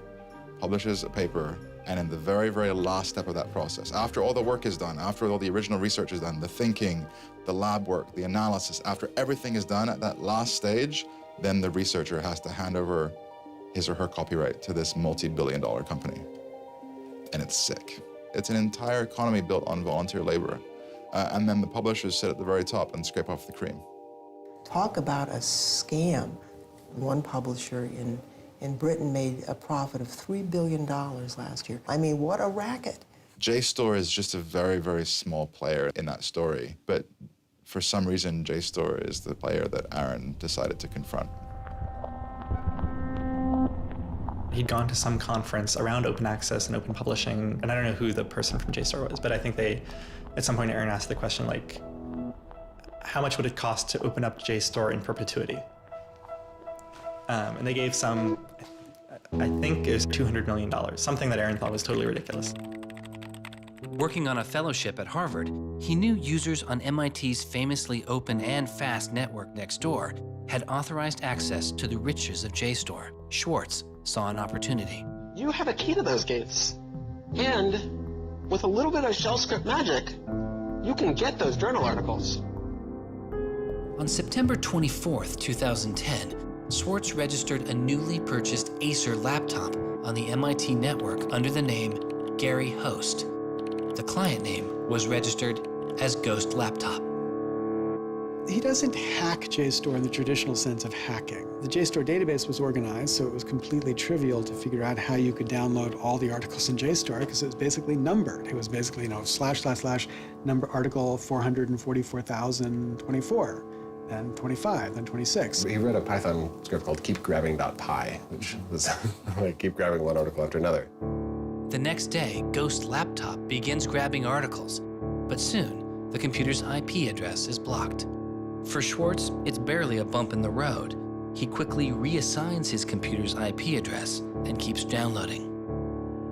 publishes a paper, and in the very, very last step of that process, after all the work is done, after all the original research is done, the thinking, the lab work, the analysis, after everything is done at that last stage, then the researcher has to hand over his or her copyright to this multi-billion-dollar company. And it's sick. It's an entire economy built on volunteer labor. And then the publishers sit at the very top and scrape off the cream. Talk about a scam. One publisher in Britain made a profit of $3 billion last year. I mean, what a racket. JSTOR is just a very, very small player in that story, but for some reason, JSTOR is the player that Aaron decided to confront. He'd gone to some conference around open access and open publishing, and I don't know who the person from JSTOR was, but I think at some point Aaron asked the question, like, how much would it cost to open up JSTOR in perpetuity? And they gave some, I think it was $200 million, something that Aaron thought was totally ridiculous. Working on a fellowship at Harvard, he knew users on MIT's famously open and fast network Nextdoor had authorized access to the riches of JSTOR. Swartz saw an opportunity. You have a key to those gates. And with a little bit of shell script magic, you can get those journal articles. On September 24th, 2010, Swartz registered a newly purchased Acer laptop on the MIT network under the name Gary Host. The client name was registered as Ghost Laptop. He doesn't hack JSTOR in the traditional sense of hacking. The JSTOR database was organized, so it was completely trivial to figure out how you could download all the articles in JSTOR because it was basically numbered. It was basically, / number article 444,024, then 25, then 26. He wrote a Python script called keepgrabbing.py, which was like keep grabbing one article after another. The next day, Ghost Laptop begins grabbing articles, but soon the computer's IP address is blocked. For Swartz, it's barely a bump in the road. He quickly reassigns his computer's IP address and keeps downloading.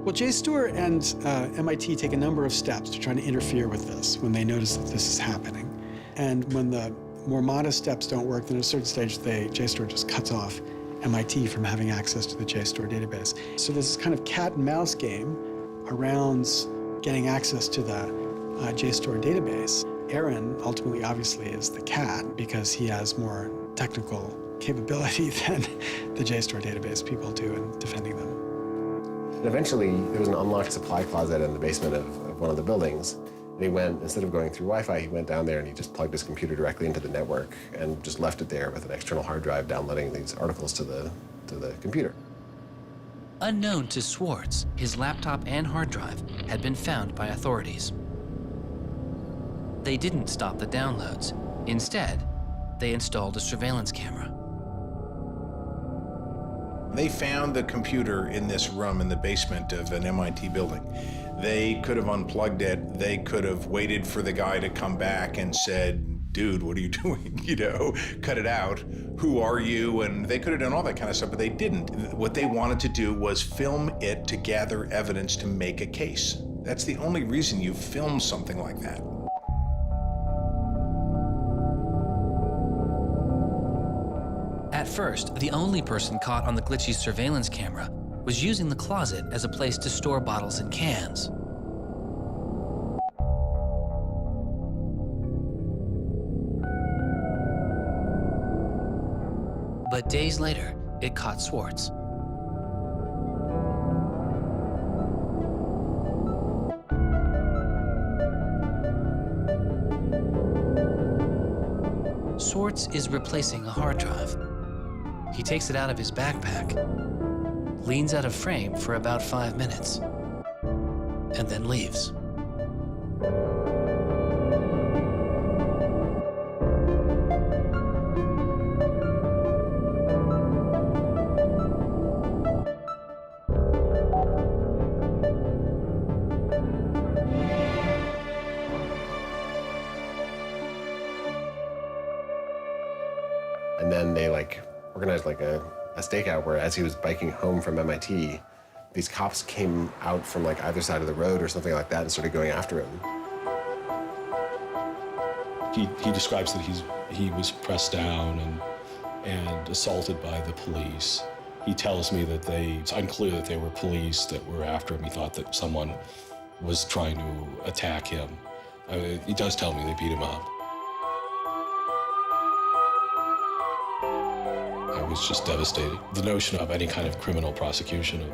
Well, JSTOR and MIT take a number of steps to try to interfere with this when they notice that this is happening. And when the more modest steps don't work, then at a certain stage, JSTOR just cuts off MIT from having access to the JSTOR database. So there's this kind of cat and mouse game around getting access to the JSTOR database. Aaron ultimately, obviously, is the cat because he has more technical capability than the JSTOR database people do in defending them. And eventually, there was an unlocked supply closet in the basement of one of the buildings. And he went, instead of going through Wi-Fi, he went down there and he just plugged his computer directly into the network and just left it there with an external hard drive downloading these articles to the computer. Unknown to Swartz, his laptop and hard drive had been found by authorities. They didn't stop the downloads. Instead, they installed a surveillance camera. They found the computer in this room in the basement of an MIT building. They could have unplugged it. They could have waited for the guy to come back and said, dude, what are you doing? Cut it out. Who are you? And they could have done all that kind of stuff, but they didn't. What they wanted to do was film it to gather evidence to make a case. That's the only reason you film something like that. At first, the only person caught on the glitchy surveillance camera was using the closet as a place to store bottles and cans. But days later, it caught Swartz. Swartz is replacing a hard drive. He takes it out of his backpack, leans out of frame for about 5 minutes, and then leaves. And then they organized a stakeout where as he was biking home from MIT, these cops came out from either side of the road or something like that and started going after him. He describes that he was pressed down and assaulted by the police. He tells me that it's unclear that they were police that were after him. He thought that someone was trying to attack him. He does tell me they beat him up. I was just devastated. The notion of any kind of criminal prosecution of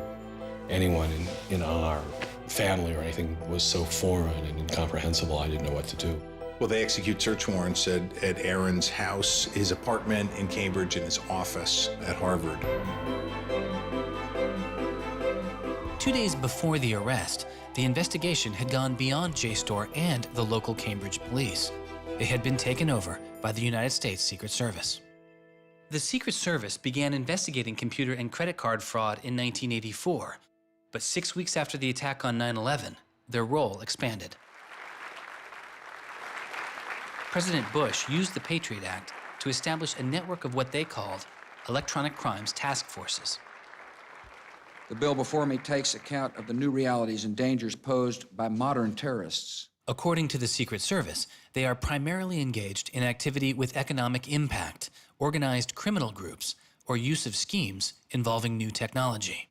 anyone in our family or anything was so foreign and incomprehensible, I didn't know what to do. Well, they execute search warrants at Aaron's house, his apartment in Cambridge, and his office at Harvard. 2 days before the arrest, the investigation had gone beyond JSTOR and the local Cambridge police. It had been taken over by the United States Secret Service. The Secret Service began investigating computer and credit card fraud in 1984, but 6 weeks after the attack on 9/11, their role expanded. President Bush used the Patriot Act to establish a network of what they called electronic crimes task forces. The bill before me takes account of the new realities and dangers posed by modern terrorists. According to the Secret Service, they are primarily engaged in activity with economic impact, organized criminal groups, or use of schemes involving new technology.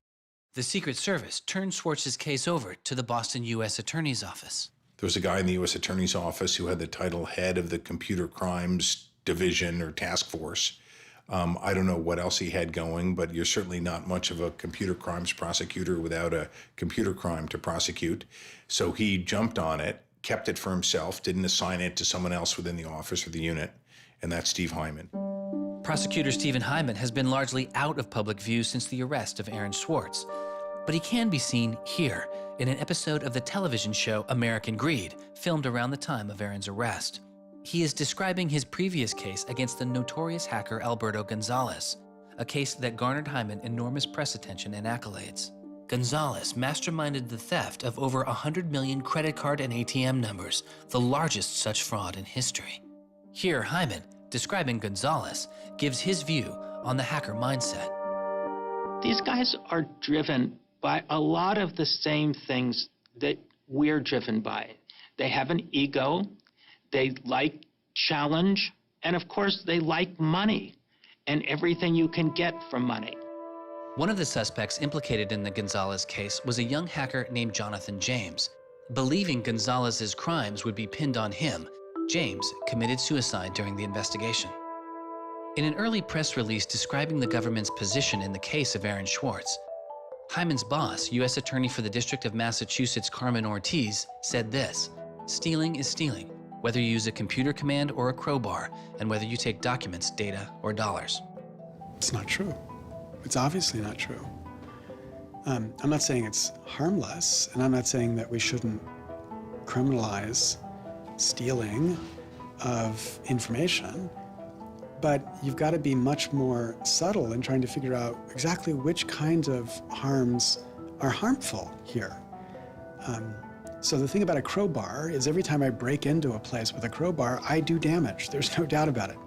The Secret Service turned Swartz's case over to the Boston U.S. Attorney's Office. There was a guy in the U.S. Attorney's Office who had the title head of the Computer Crimes Division or Task Force. I don't know what else he had going, but you're certainly not much of a computer crimes prosecutor without a computer crime to prosecute. So he jumped on it, kept it for himself, didn't assign it to someone else within the office or the unit, and that's Steve Hyman. Prosecutor Stephen Hyman has been largely out of public view since the arrest of Aaron Swartz, but he can be seen here in an episode of the television show American Greed, filmed around the time of Aaron's arrest. He is describing his previous case against the notorious hacker Alberto Gonzalez, a case that garnered Hyman enormous press attention and accolades. Gonzalez masterminded the theft of over 100 million credit card and ATM numbers, the largest such fraud in history. Here, Hyman, describing Gonzalez, gives his view on the hacker mindset. These guys are driven by a lot of the same things that we're driven by. They have an ego, they like challenge, and of course they like money and everything you can get from money. One of the suspects implicated in the Gonzalez case was a young hacker named Jonathan James. Believing Gonzalez's crimes would be pinned on him, James committed suicide during the investigation. In an early press release describing the government's position in the case of Aaron Swartz, Hyman's boss, U.S. Attorney for the District of Massachusetts Carmen Ortiz, said this: "Stealing is stealing, whether you use a computer command or a crowbar, and whether you take documents, data, or dollars." It's not true. It's obviously not true. I'm not saying it's harmless, and I'm not saying that we shouldn't criminalize stealing of information, but you've got to be much more subtle in trying to figure out exactly which kinds of harms are harmful here. So the thing about a crowbar is every time I break into a place with a crowbar, I do damage. There's no doubt about it.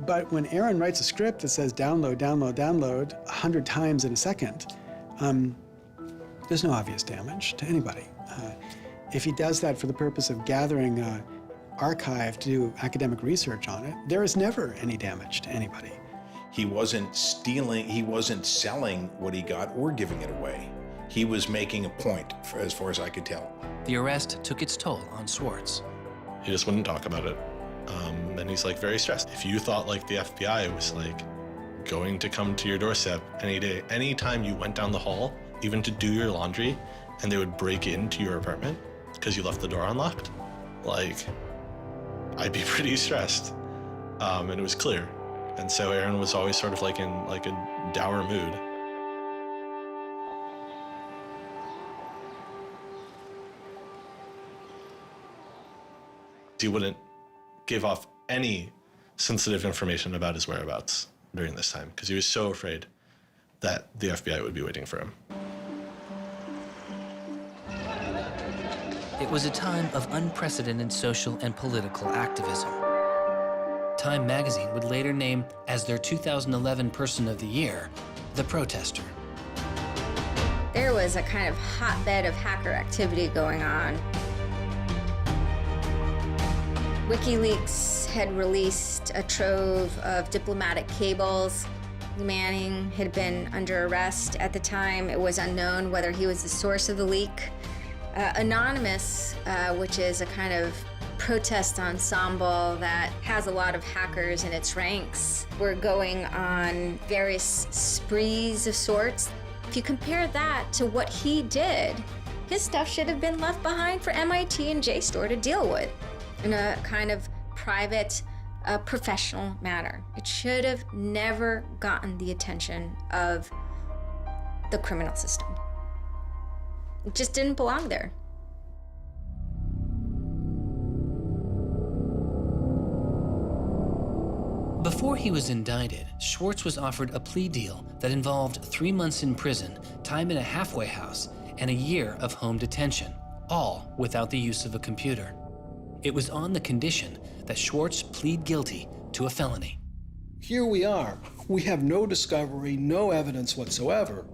But when Aaron writes a script that says download, download, download 100 times in a second, there's no obvious damage to anybody. If he does that for the purpose of gathering an archive to do academic research on it, there is never any damage to anybody. He wasn't stealing, he wasn't selling what he got or giving it away. He was making a point, as far as I could tell. The arrest took its toll on Swartz. He just wouldn't talk about it. And he's like very stressed. If you thought like the FBI was like going to come to your doorstep any day, anytime you went down the hall, even to do your laundry, and they would break into your apartment because you left the door unlocked, like, I'd be pretty stressed. And it was clear. And so Aaron was always sort of like in like a dour mood. He wouldn't give off any sensitive information about his whereabouts during this time because he was so afraid that the FBI would be waiting for him. It was a time of unprecedented social and political activism. Time magazine would later name as their 2011 Person of the Year, the protester. There was a kind of hotbed of hacker activity going on. WikiLeaks had released a trove of diplomatic cables. Manning had been under arrest at the time. It was unknown whether he was the source of the leak. Anonymous, which is a kind of protest ensemble that has a lot of hackers in its ranks, were going on various sprees of sorts. If you compare that to what he did, his stuff should have been left behind for MIT and JSTOR to deal with in a kind of private, professional manner. It should have never gotten the attention of the criminal system. It just didn't belong there. Before he was indicted, Swartz was offered a plea deal that involved 3 months in prison, time in a halfway house, and a year of home detention, all without the use of a computer. It was on the condition that Swartz plead guilty to a felony. Here we are. We have no discovery, no evidence whatsoever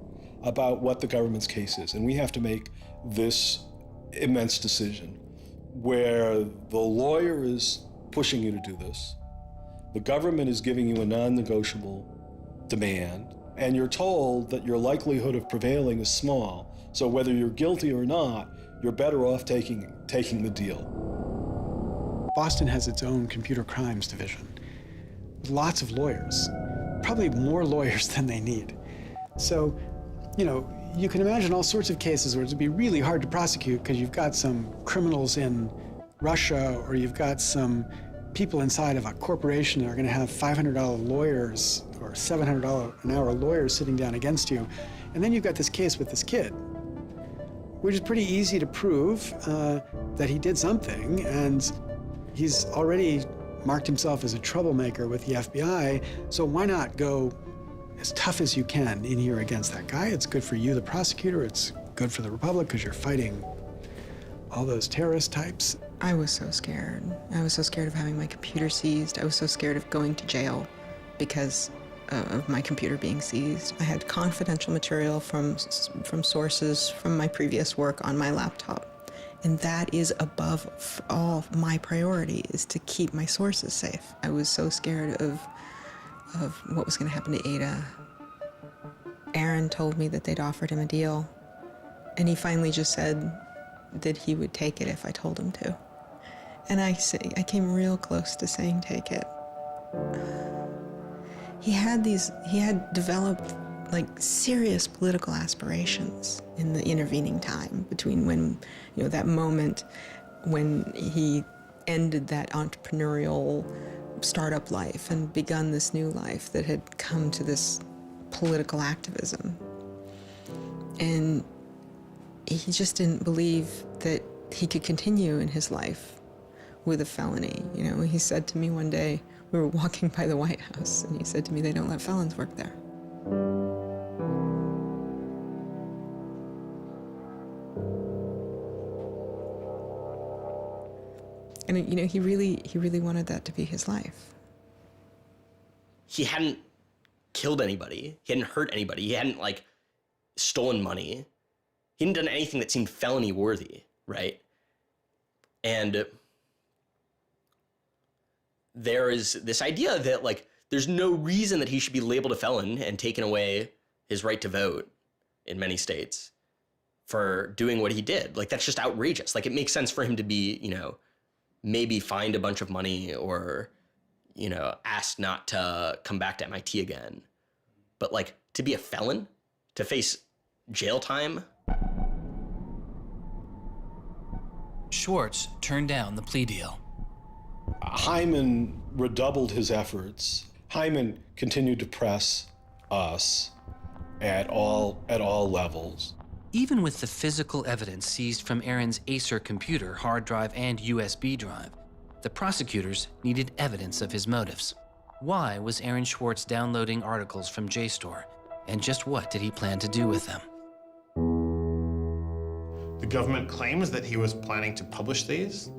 about what the government's case is, and we have to make this immense decision where the lawyer is pushing you to do this, the government is giving you a non-negotiable demand, and you're told that your likelihood of prevailing is small, so whether you're guilty or not, you're better off taking the deal. Boston has its own computer crimes division with lots of lawyers, probably more lawyers than they need. So, you can imagine all sorts of cases where it'd be really hard to prosecute because you've got some criminals in Russia or you've got some people inside of a corporation are going to have $500 lawyers or $700 an hour lawyers sitting down against you. And then you've got this case with this kid, which is pretty easy to prove that he did something, and he's already marked himself as a troublemaker with the FBI, so why not go as tough as you can in here against that guy? It's good for you, the prosecutor, it's good for the Republic, because you're fighting all those terrorist types. I was so scared. I was so scared of having my computer seized. I was so scared of going to jail because of my computer being seized. I had confidential material from sources from my previous work on my laptop. And that is above all my priority, is to keep my sources safe. I was so scared of what was going to happen to Ada. Aaron told me that they'd offered him a deal, and he finally just said that he would take it if I told him to. And I came real close to saying take it. He had developed like serious political aspirations in the intervening time between when, that moment when he ended that entrepreneurial startup life and begun this new life that had come to this political activism. And he just didn't believe that he could continue in his life with a felony. He said to me one day, we were walking by the White House, and he said to me, they don't let felons work there. And he really wanted that to be his life. He hadn't killed anybody. He hadn't hurt anybody. He hadn't stolen money. He hadn't done anything that seemed felony worthy, right? And there is this idea that there's no reason that he should be labeled a felon and taken away his right to vote in many states for doing what he did. That's just outrageous. It makes sense for him to be, maybe fined a bunch of money or, asked not to come back to MIT again. But to be a felon, to face jail time. Swartz turned down the plea deal. Hyman redoubled his efforts. Hyman continued to press us at all levels. Even with the physical evidence seized from Aaron's Acer computer, hard drive, and USB drive, the prosecutors needed evidence of his motives. Why was Aaron Swartz downloading articles from JSTOR, and just what did he plan to do with them? The government claims that he was planning to publish these.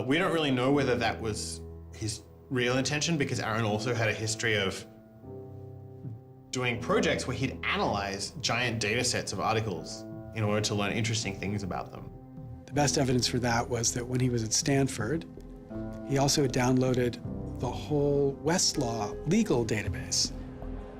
We don't really know whether that was his real intention, because Aaron also had a history of doing projects where he'd analyze giant data sets of articles in order to learn interesting things about them. The best evidence for that was that when he was at Stanford, he also had downloaded the whole Westlaw legal database.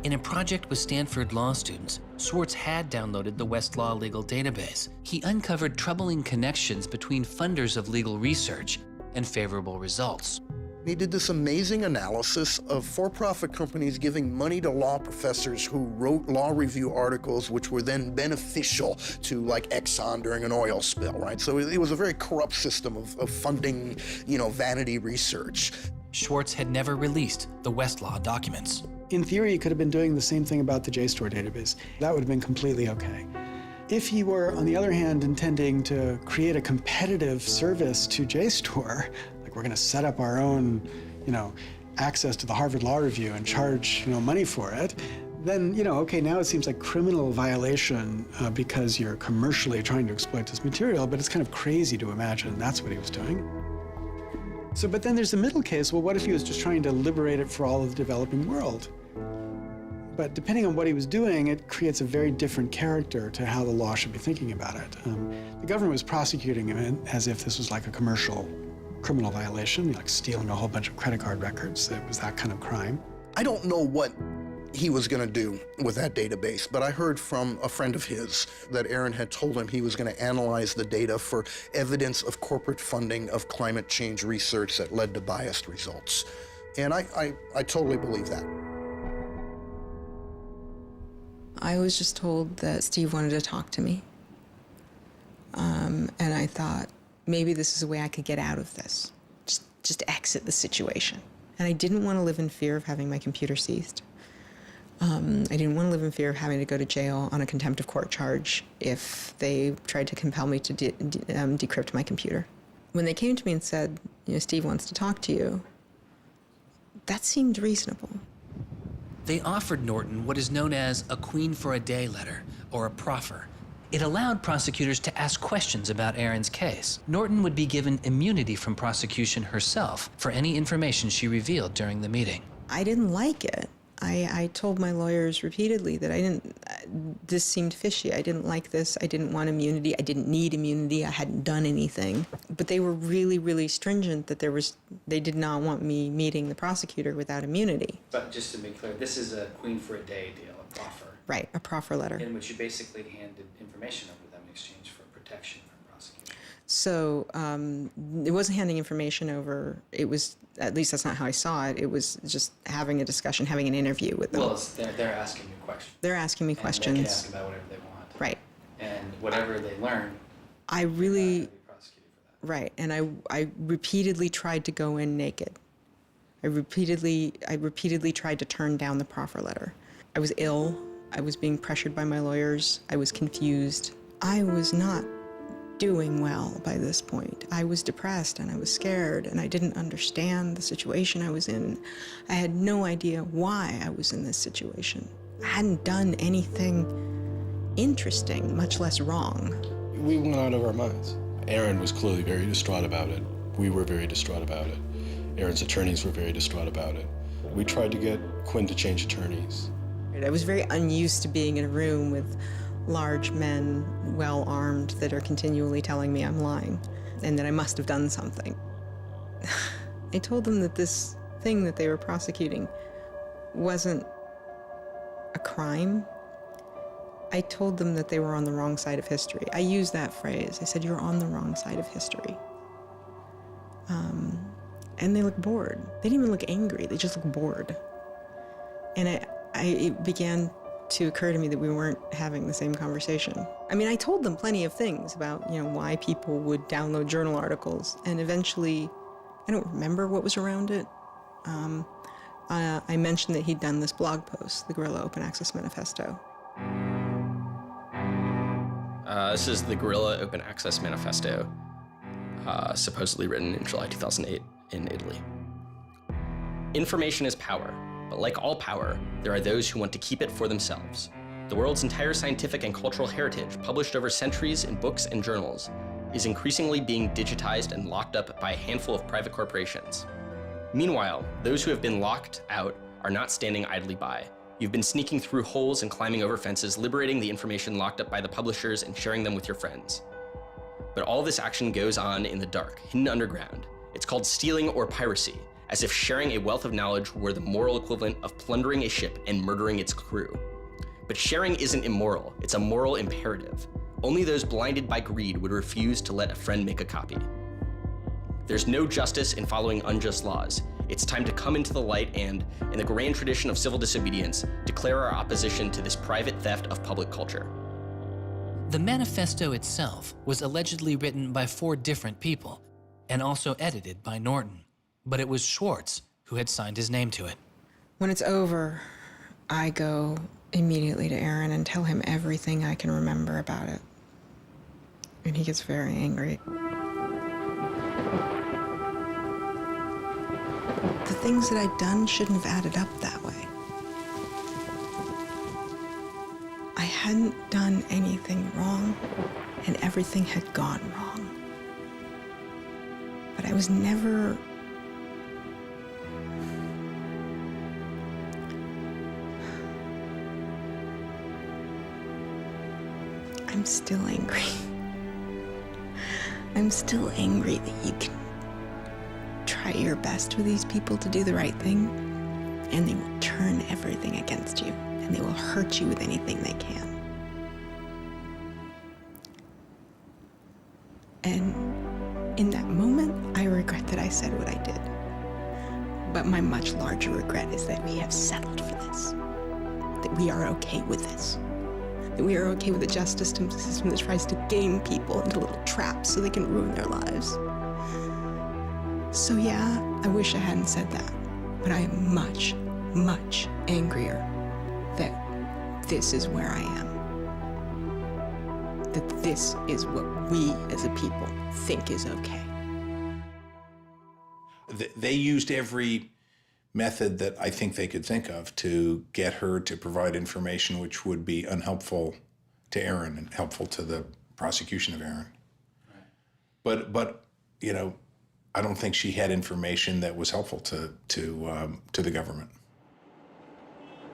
In a project with Stanford law students, Swartz had downloaded the Westlaw legal database. He uncovered troubling connections between funders of legal research and favorable results. He did this amazing analysis of for-profit companies giving money to law professors who wrote law review articles which were then beneficial to Exxon during an oil spill, right? So it was a very corrupt system of funding, vanity research. Swartz had never released the Westlaw documents. In theory, he could have been doing the same thing about the JSTOR database. That would have been completely okay. If he were, on the other hand, intending to create a competitive service to JSTOR, we're going to set up our own, access to the Harvard Law Review and charge, money for it, then, okay, now it seems like criminal violation because you're commercially trying to exploit this material, but it's kind of crazy to imagine that's what he was doing. So, but then there's the middle case. Well, what if he was just trying to liberate it for all of the developing world? But depending on what he was doing, it creates a very different character to how the law should be thinking about it. The government was prosecuting him as if this was like a commercial criminal violation, like stealing a whole bunch of credit card records. It was that kind of crime. I don't know what he was going to do with that database, but I heard from a friend of his that Aaron had told him he was going to analyze the data for evidence of corporate funding of climate change research that led to biased results. And I totally believe that. I was just told that Steve wanted to talk to me. And I thought, maybe this is a way I could get out of this. Just just exit the situation. And I didn't want to live in fear of having my computer seized. I didn't want to live in fear of having to go to jail on a contempt of court charge if they tried to compel me to decrypt my computer. When they came to me and said, Steve wants to talk to you, that seemed reasonable. They offered Norton what is known as a Queen for a Day letter, or a proffer. It allowed prosecutors to ask questions about Aaron's case. Norton would be given immunity from prosecution herself for any information she revealed during the meeting. I didn't like it. I told my lawyers repeatedly that this seemed fishy. I didn't like this. I didn't want immunity. I didn't need immunity. I hadn't done anything. But they were really, really stringent that they did not want me meeting the prosecutor without immunity. But just to be clear, this is a Queen for a Day deal, a proffer. Right, a proffer letter. In which you basically handed information over to them in exchange for protection from prosecution. So it wasn't handing information over. It was, at least that's not how I saw it. It was just having a discussion, having an interview with them. Well, they're asking you questions. They're asking me and questions. They can ask about whatever they want. Right. And whatever they learn, I really, right. And I repeatedly tried to go in naked. I repeatedly tried to turn down the proffer letter. I was ill. I was being pressured by my lawyers. I was confused. I was not doing well by this point. I was depressed and I was scared and I didn't understand the situation I was in. I had no idea why I was in this situation. I hadn't done anything interesting, much less wrong. We went out of our minds. Aaron was clearly very distraught about it. We were very distraught about it. Aaron's attorneys were very distraught about it. We tried to get Quinn to change attorneys. I was very unused to being in a room with large men, well-armed, that are continually telling me I'm lying and that I must have done something. I told them that this thing that they were prosecuting wasn't a crime. I told them that they were on the wrong side of history. I used that phrase. I said, you're on the wrong side of history. And they looked bored. They didn't even look angry. They just looked bored. And it began to occur to me that we weren't having the same conversation. I mean, I told them plenty of things about, why people would download journal articles, and eventually, I don't remember what was around it. I mentioned that he'd done this blog post, the Guerrilla Open Access Manifesto. This is the Guerrilla Open Access Manifesto, supposedly written in July 2008 in Italy. Information is power. But like all power, there are those who want to keep it for themselves. The world's entire scientific and cultural heritage, published over centuries in books and journals, is increasingly being digitized and locked up by a handful of private corporations. Meanwhile, those who have been locked out are not standing idly by. You've been sneaking through holes and climbing over fences, liberating the information locked up by the publishers and sharing them with your friends. But all this action goes on in the dark, hidden underground. It's called stealing or piracy, as if sharing a wealth of knowledge were the moral equivalent of plundering a ship and murdering its crew. But sharing isn't immoral, it's a moral imperative. Only those blinded by greed would refuse to let a friend make a copy. There's no justice in following unjust laws. It's time to come into the light and, in the grand tradition of civil disobedience, declare our opposition to this private theft of public culture. The manifesto itself was allegedly written by 4 different people and also edited by Norton. But it was Swartz who had signed his name to it. When it's over, I go immediately to Aaron and tell him everything I can remember about it. And he gets very angry. The things that I'd done shouldn't have added up that way. I hadn't done anything wrong, and everything had gone wrong. But I was never... I'm still angry. I'm still angry that you can try your best with these people to do the right thing, and they will turn everything against you, and they will hurt you with anything they can. And in that moment, I regret that I said what I did. But my much larger regret is that we have settled for this, that we are okay with this. That we are okay with a justice system that tries to game people into little traps so they can ruin their lives. So yeah, I wish I hadn't said that, but I am much, much angrier that this is where I am. That this is what we as a people think is okay. They used every method that I think they could think of to get her to provide information which would be unhelpful to Aaron and helpful to the prosecution of Aaron. Right. But you know, I don't think she had information that was helpful to the government.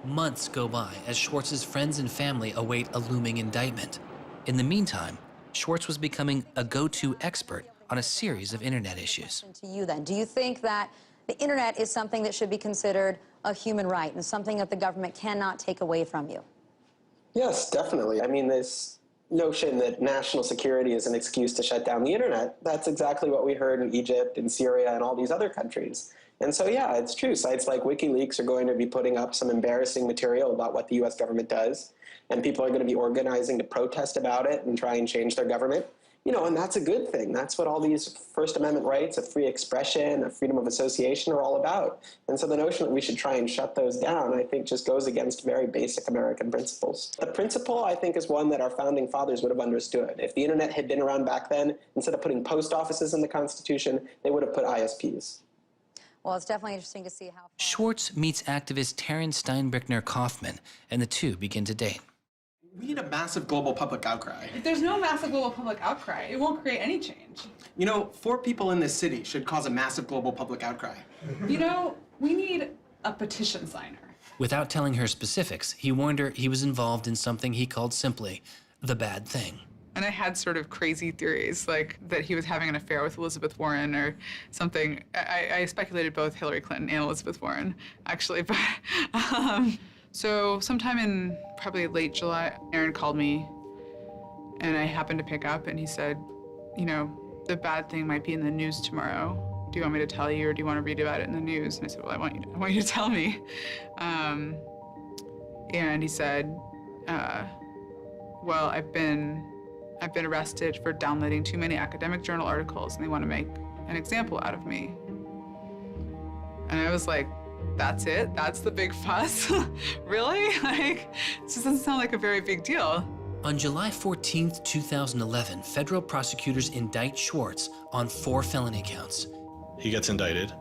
Months go by as Swartz's friends and family await a looming indictment. In the meantime, Swartz was becoming a go-to expert on a series of internet issues. To you then, do you think that the internet is something that should be considered a human right and something that the government cannot take away from you? Yes, definitely. I mean, this notion that national security is an excuse to shut down the internet, that's exactly what we heard in Egypt and Syria and all these other countries. And so, yeah, it's true. Sites like WikiLeaks are going to be putting up some embarrassing material about what the U.S. government does, and people are going to be organizing to protest about it and try and change their government. You know, and that's a good thing. That's what all these First Amendment rights of free expression, of freedom of association are all about. And so the notion that we should try and shut those down, I think, just goes against very basic American principles. The principle, I think, is one that our founding fathers would have understood. If the internet had been around back then, instead of putting post offices in the Constitution, they would have put ISPs. Well, it's definitely interesting to see how... Swartz meets activist Taryn Steinbrickner Kaufman, and the two begin to date. We need a massive global public outcry. If there's no massive global public outcry, it won't create any change. You know, 4 people in this city should cause a massive global public outcry. You know, we need a petition signer. Without telling her specifics, he warned her he was involved in something he called simply the bad thing. And I had sort of crazy theories, like that he was having an affair with Elizabeth Warren or something. I speculated both Hillary Clinton and Elizabeth Warren, actually, but so sometime in probably late July, Aaron called me and I happened to pick up and he said, you know, the bad thing might be in the news tomorrow. Do you want me to tell you or do you want to read about it in the news? And I said, well, I want you to tell me. And he said, well, I've been arrested for downloading too many academic journal articles and they want to make an example out of me. And I was like, that's it? That's the big fuss? Really? Like, this doesn't sound like a very big deal. On July 14th, 2011, federal prosecutors indict Swartz on 4 felony counts. He gets indicted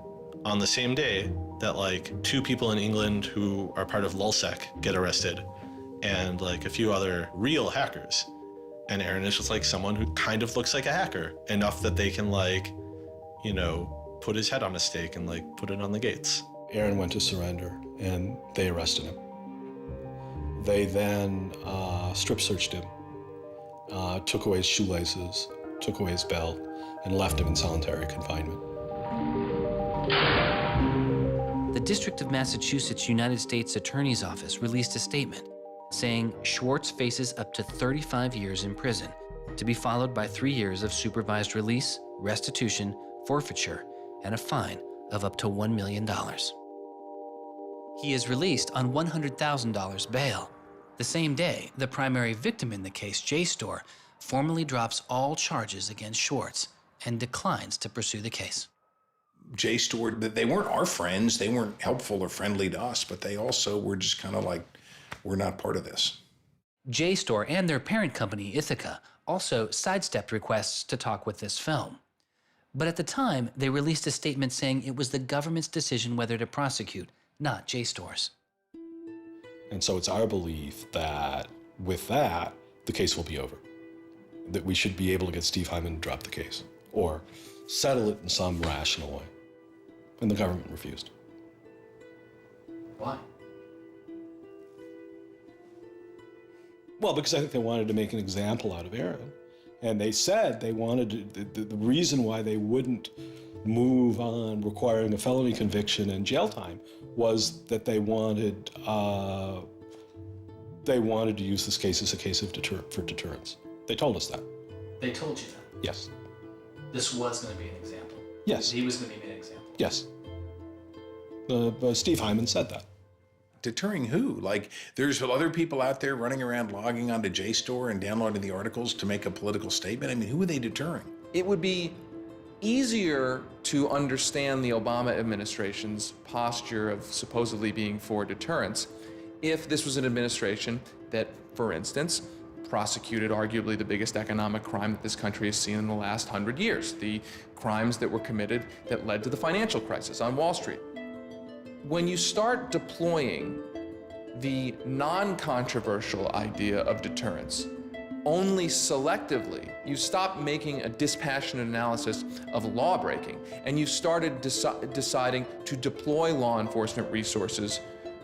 on the same day that like 2 people in England who are part of LulzSec get arrested and like a few other real hackers. And Aaron is just like someone who kind of looks like a hacker, enough that they can like, you know, put his head on a stake and like put it on the gates. Aaron went to surrender and they arrested him. They then strip searched him, took away his shoelaces, took away his belt, and left him in solitary confinement. The District of Massachusetts United States Attorney's Office released a statement saying Swartz faces up to 35 years in prison, to be followed by 3 years of supervised release, restitution, forfeiture, and a fine of up to $1 million. He is released on $100,000 bail. The same day, the primary victim in the case, JSTOR, formally drops all charges against Swartz and declines to pursue the case. JSTOR, they weren't our friends, they weren't helpful or friendly to us, but they also were just kind of like, we're not part of this. JSTOR and their parent company, Ithaca, also sidestepped requests to talk with this film. But at the time, they released a statement saying it was the government's decision whether to prosecute, not JSTOR's. And so it's our belief that with that, the case will be over. That we should be able to get Steve Hyman to drop the case or settle it in some rational way. And the government refused. Why? Well, because I think they wanted to make an example out of Aaron. And they said they wanted to, the reason why they wouldn't move on requiring a felony conviction and jail time was that they wanted to use this case as a case of for deterrence. They told us that. They told you that? Yes. This was going to be an example? Yes. He was going to be an example? Yes. Steve Hyman said that. Deterring who? Like, there's other people out there running around logging onto JSTOR and downloading the articles to make a political statement. I mean, who are they deterring? It would be easier to understand the Obama administration's posture of supposedly being for deterrence if this was an administration that, for instance, prosecuted arguably the biggest economic crime that this country has seen in the last 100 years, the crimes that were committed that led to the financial crisis on Wall Street. When you start deploying the non-controversial idea of deterrence only selectively, you stop making a dispassionate analysis of lawbreaking, and you started deciding to deploy law enforcement resources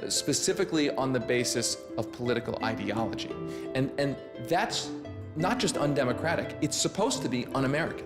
specifically on the basis of political ideology. And that's not just undemocratic, it's supposed to be un-American.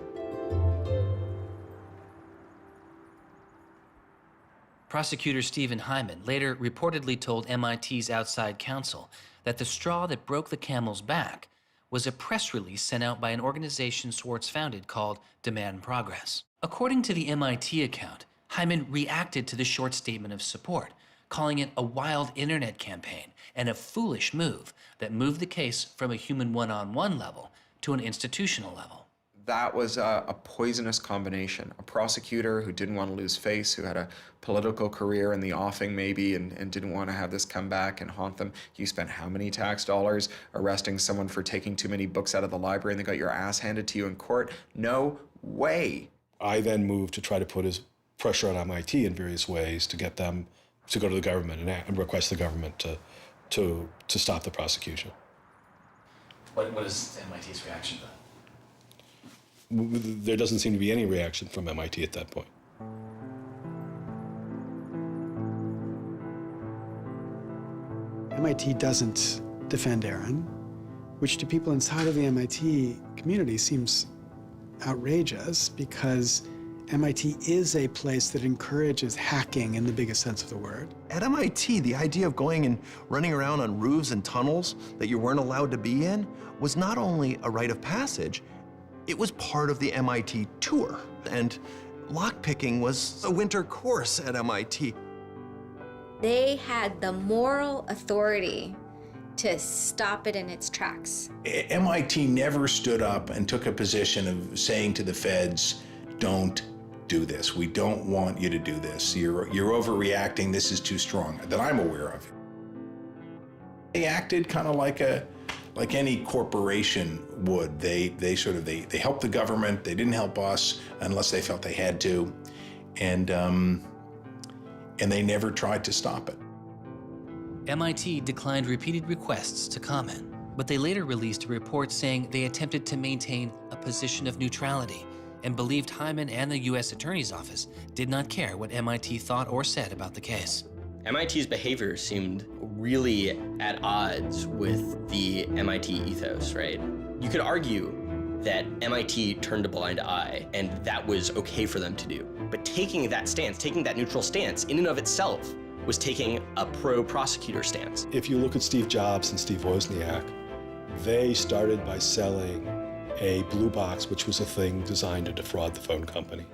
Prosecutor Stephen Hyman later reportedly told MIT's outside counsel that the straw that broke the camel's back was a press release sent out by an organization Swartz founded called Demand Progress. According to the MIT account, Hyman reacted to the short statement of support, calling it a wild internet campaign and a foolish move that moved the case from a human one-on-one level to an institutional level. That was a poisonous combination. A prosecutor who didn't want to lose face, who had a political career in the offing maybe, and didn't want to have this come back and haunt them. You spent how many tax dollars arresting someone for taking too many books out of the library and they got your ass handed to you in court? No way. I then moved to try to put pressure on MIT in various ways to get them to go to the government and request the government to stop the prosecution. What is MIT's reaction to that? There doesn't seem to be any reaction from MIT at that point. MIT doesn't defend Aaron, which to people inside of the MIT community seems outrageous because MIT is a place that encourages hacking in the biggest sense of the word. At MIT, the idea of going and running around on roofs and tunnels that you weren't allowed to be in was not only a rite of passage, it was part of the MIT tour. And lockpicking was a winter course at MIT. They had the moral authority to stop it in its tracks. MIT never stood up and took a position of saying to the feds, don't do this. We don't want you to do this. You're overreacting. This is too strong, that I'm aware of. They acted kind of like any corporation would. They helped the government. They didn't help us unless they felt they had to, and they never tried to stop it. MIT declined repeated requests to comment, but they later released a report saying they attempted to maintain a position of neutrality and believed Hyman and the U.S. Attorney's Office did not care what MIT thought or said about the case. MIT's behavior seemed really at odds with the MIT ethos, right? You could argue that MIT turned a blind eye and that was okay for them to do. But taking that stance, taking that neutral stance in and of itself was taking a pro-prosecutor stance. If you look at Steve Jobs and Steve Wozniak, they started by selling a blue box, which was a thing designed to defraud the phone company.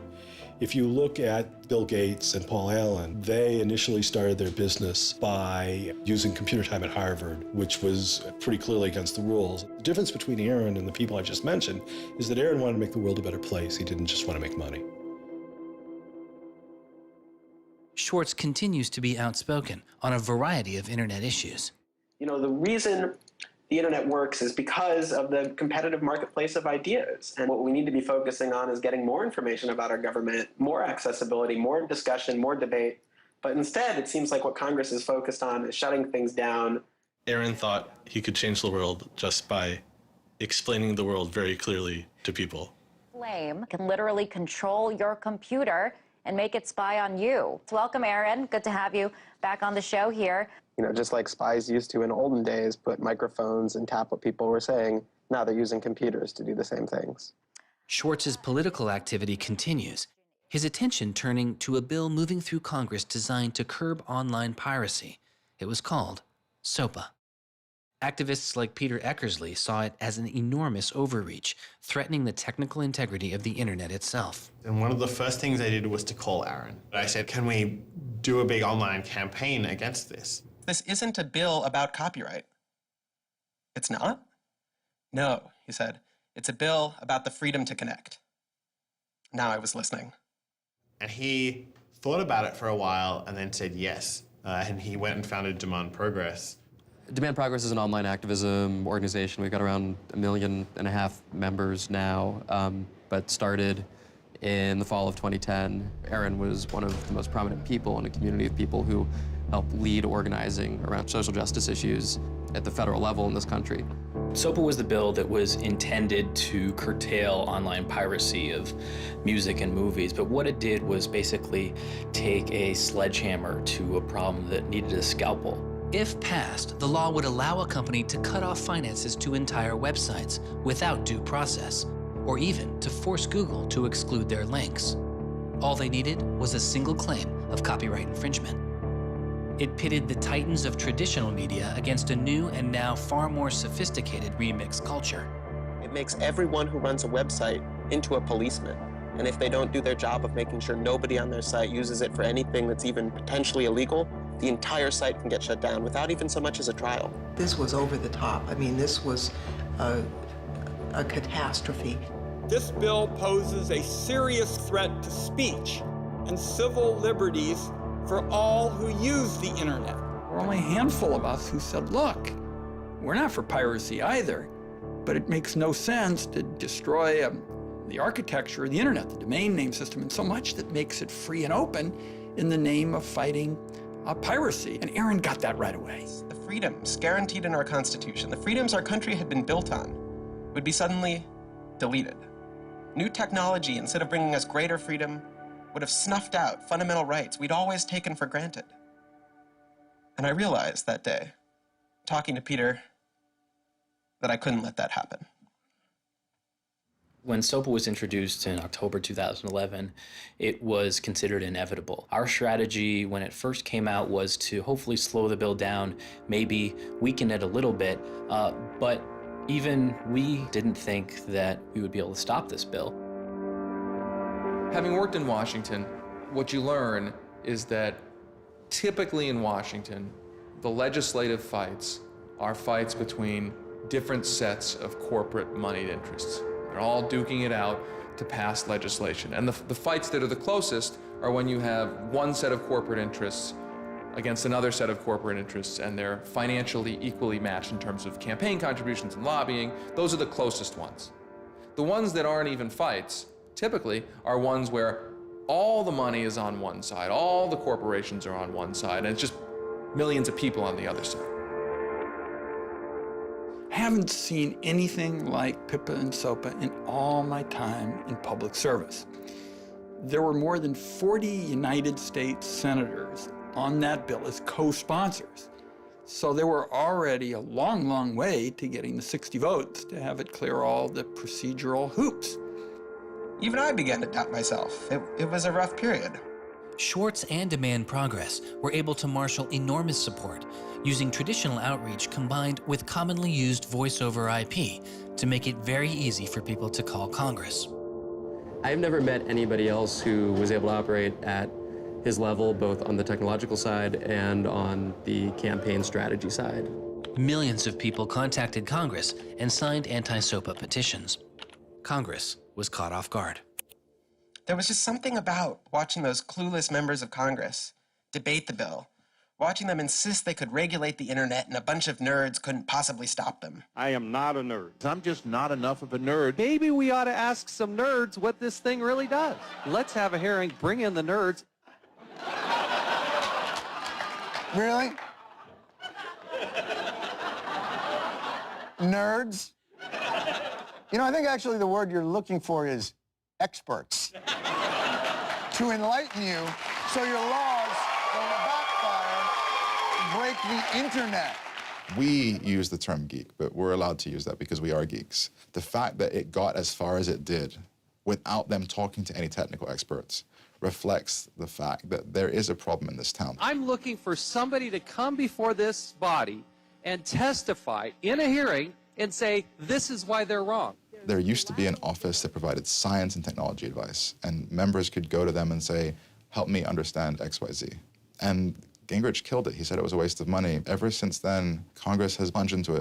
If you look at Bill Gates and Paul Allen, they initially started their business by using computer time at Harvard, which was pretty clearly against the rules. The difference between Aaron and the people I just mentioned is that Aaron wanted to make the world a better place. He didn't just want to make money. Swartz continues to be outspoken on a variety of internet issues. You know, the reason the internet works is because of the competitive marketplace of ideas. And what we need to be focusing on is getting more information about our government, more accessibility, more discussion, more debate. But instead, it seems like what Congress is focused on is shutting things down. Aaron thought he could change the world just by explaining the world very clearly to people. Flame can literally control your computer and make it spy on you. Welcome, Aaron. Good to have you back on the show here. You know, just like spies used to in olden days, put microphones and tap what people were saying, now they're using computers to do the same things. Schwartz's political activity continues, his attention turning to a bill moving through Congress designed to curb online piracy. It was called SOPA. Activists like Peter Eckersley saw it as an enormous overreach, threatening the technical integrity of the internet itself. And one of the first things I did was to call Aaron. I said, can we do a big online campaign against this? This isn't a bill about copyright. It's not? No, he said. It's a bill about the freedom to connect. Now I was listening. And he thought about it for a while and then said yes. And he went and founded Demand Progress. Demand Progress is an online activism organization. We've got around 1.5 million members now, but started in the fall of 2010. Aaron was one of the most prominent people in a community of people who helped lead organizing around social justice issues at the federal level in this country. SOPA was the bill that was intended to curtail online piracy of music and movies, but what it did was basically take a sledgehammer to a problem that needed a scalpel. If passed, the law would allow a company to cut off finances to entire websites without due process, or even to force Google to exclude their links. All they needed was a single claim of copyright infringement. It pitted the titans of traditional media against a new and now far more sophisticated remix culture. It makes everyone who runs a website into a policeman. And if they don't do their job of making sure nobody on their site uses it for anything that's even potentially illegal, the entire site can get shut down without even so much as a trial. This was over the top. I mean, this was a catastrophe. This bill poses a serious threat to speech and civil liberties for all who use the internet. There were only a handful of us who said, look, we're not for piracy either, but it makes no sense to destroy the architecture of the internet, the domain name system, and so much that makes it free and open in the name of fighting piracy. And Aaron got that right away. The freedoms guaranteed in our Constitution, the freedoms our country had been built on, would be suddenly deleted. New technology, instead of bringing us greater freedom, would have snuffed out fundamental rights we'd always taken for granted. And I realized that day, talking to Peter, that I couldn't let that happen. When SOPA was introduced in October 2011, it was considered inevitable. Our strategy when it first came out was to hopefully slow the bill down, maybe weaken it a little bit, but even we didn't think that we would be able to stop this bill. Having worked in Washington, what you learn is that typically in Washington, the legislative fights are fights between different sets of corporate moneyed interests. They're all duking it out to pass legislation. And the fights that are the closest are when you have one set of corporate interests against another set of corporate interests, and they're financially equally matched in terms of campaign contributions and lobbying. Those are the closest ones. The ones that aren't even fights, typically, are ones where all the money is on one side, all the corporations are on one side, and it's just millions of people on the other side. I haven't seen anything like PIPA and SOPA in all my time in public service. There were more than 40 United States senators on that bill as co-sponsors. So there were already a long, long way to getting the 60 votes to have it clear all the procedural hoops. Even I began to doubt myself. It was a rough period. Swartz and Demand Progress were able to marshal enormous support, using traditional outreach combined with commonly used voice over IP to make it very easy for people to call Congress. I've never met anybody else who was able to operate at his level, both on the technological side and on the campaign strategy side. Millions of people contacted Congress and signed anti-SOPA petitions. Congress was caught off guard. There was just something about watching those clueless members of Congress debate the bill, watching them insist they could regulate the internet and a bunch of nerds couldn't possibly stop them. I am not a nerd. I'm just not enough of a nerd. Maybe we ought to ask some nerds what this thing really does. Let's have a hearing, bring in the nerds. Really? Nerds? You know, I think actually the word you're looking for is experts. To enlighten you so your laws don't backfire, break the internet. We use the term geek, but we're allowed to use that because we are geeks. The fact that it got as far as it did without them talking to any technical experts reflects the fact that there is a problem in this town. I'm looking for somebody to come before this body and testify in a hearing and say, this is why they're wrong. There used to be an office that provided science and technology advice, and members could go to them and say, help me understand XYZ. And Gingrich killed it. He said it was a waste of money. Ever since then, Congress has plunged into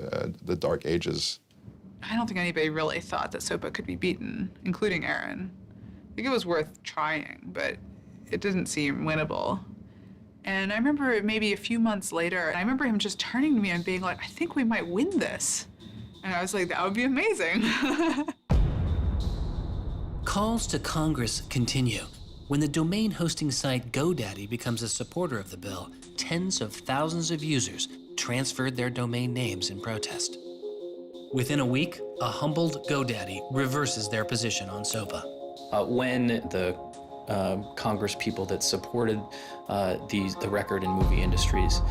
the dark ages. I don't think anybody really thought that SOPA could be beaten, including Aaron. I think it was worth trying, but it didn't seem winnable. And I remember maybe a few months later, I remember him just turning to me and being like, I think we might win this. And I was like, that would be amazing. Calls to Congress continue. When the domain hosting site GoDaddy becomes a supporter of the bill, tens of thousands of users transferred their domain names in protest. Within a week, a humbled GoDaddy reverses their position on SOPA. When the Congress people that supported the record and movie industries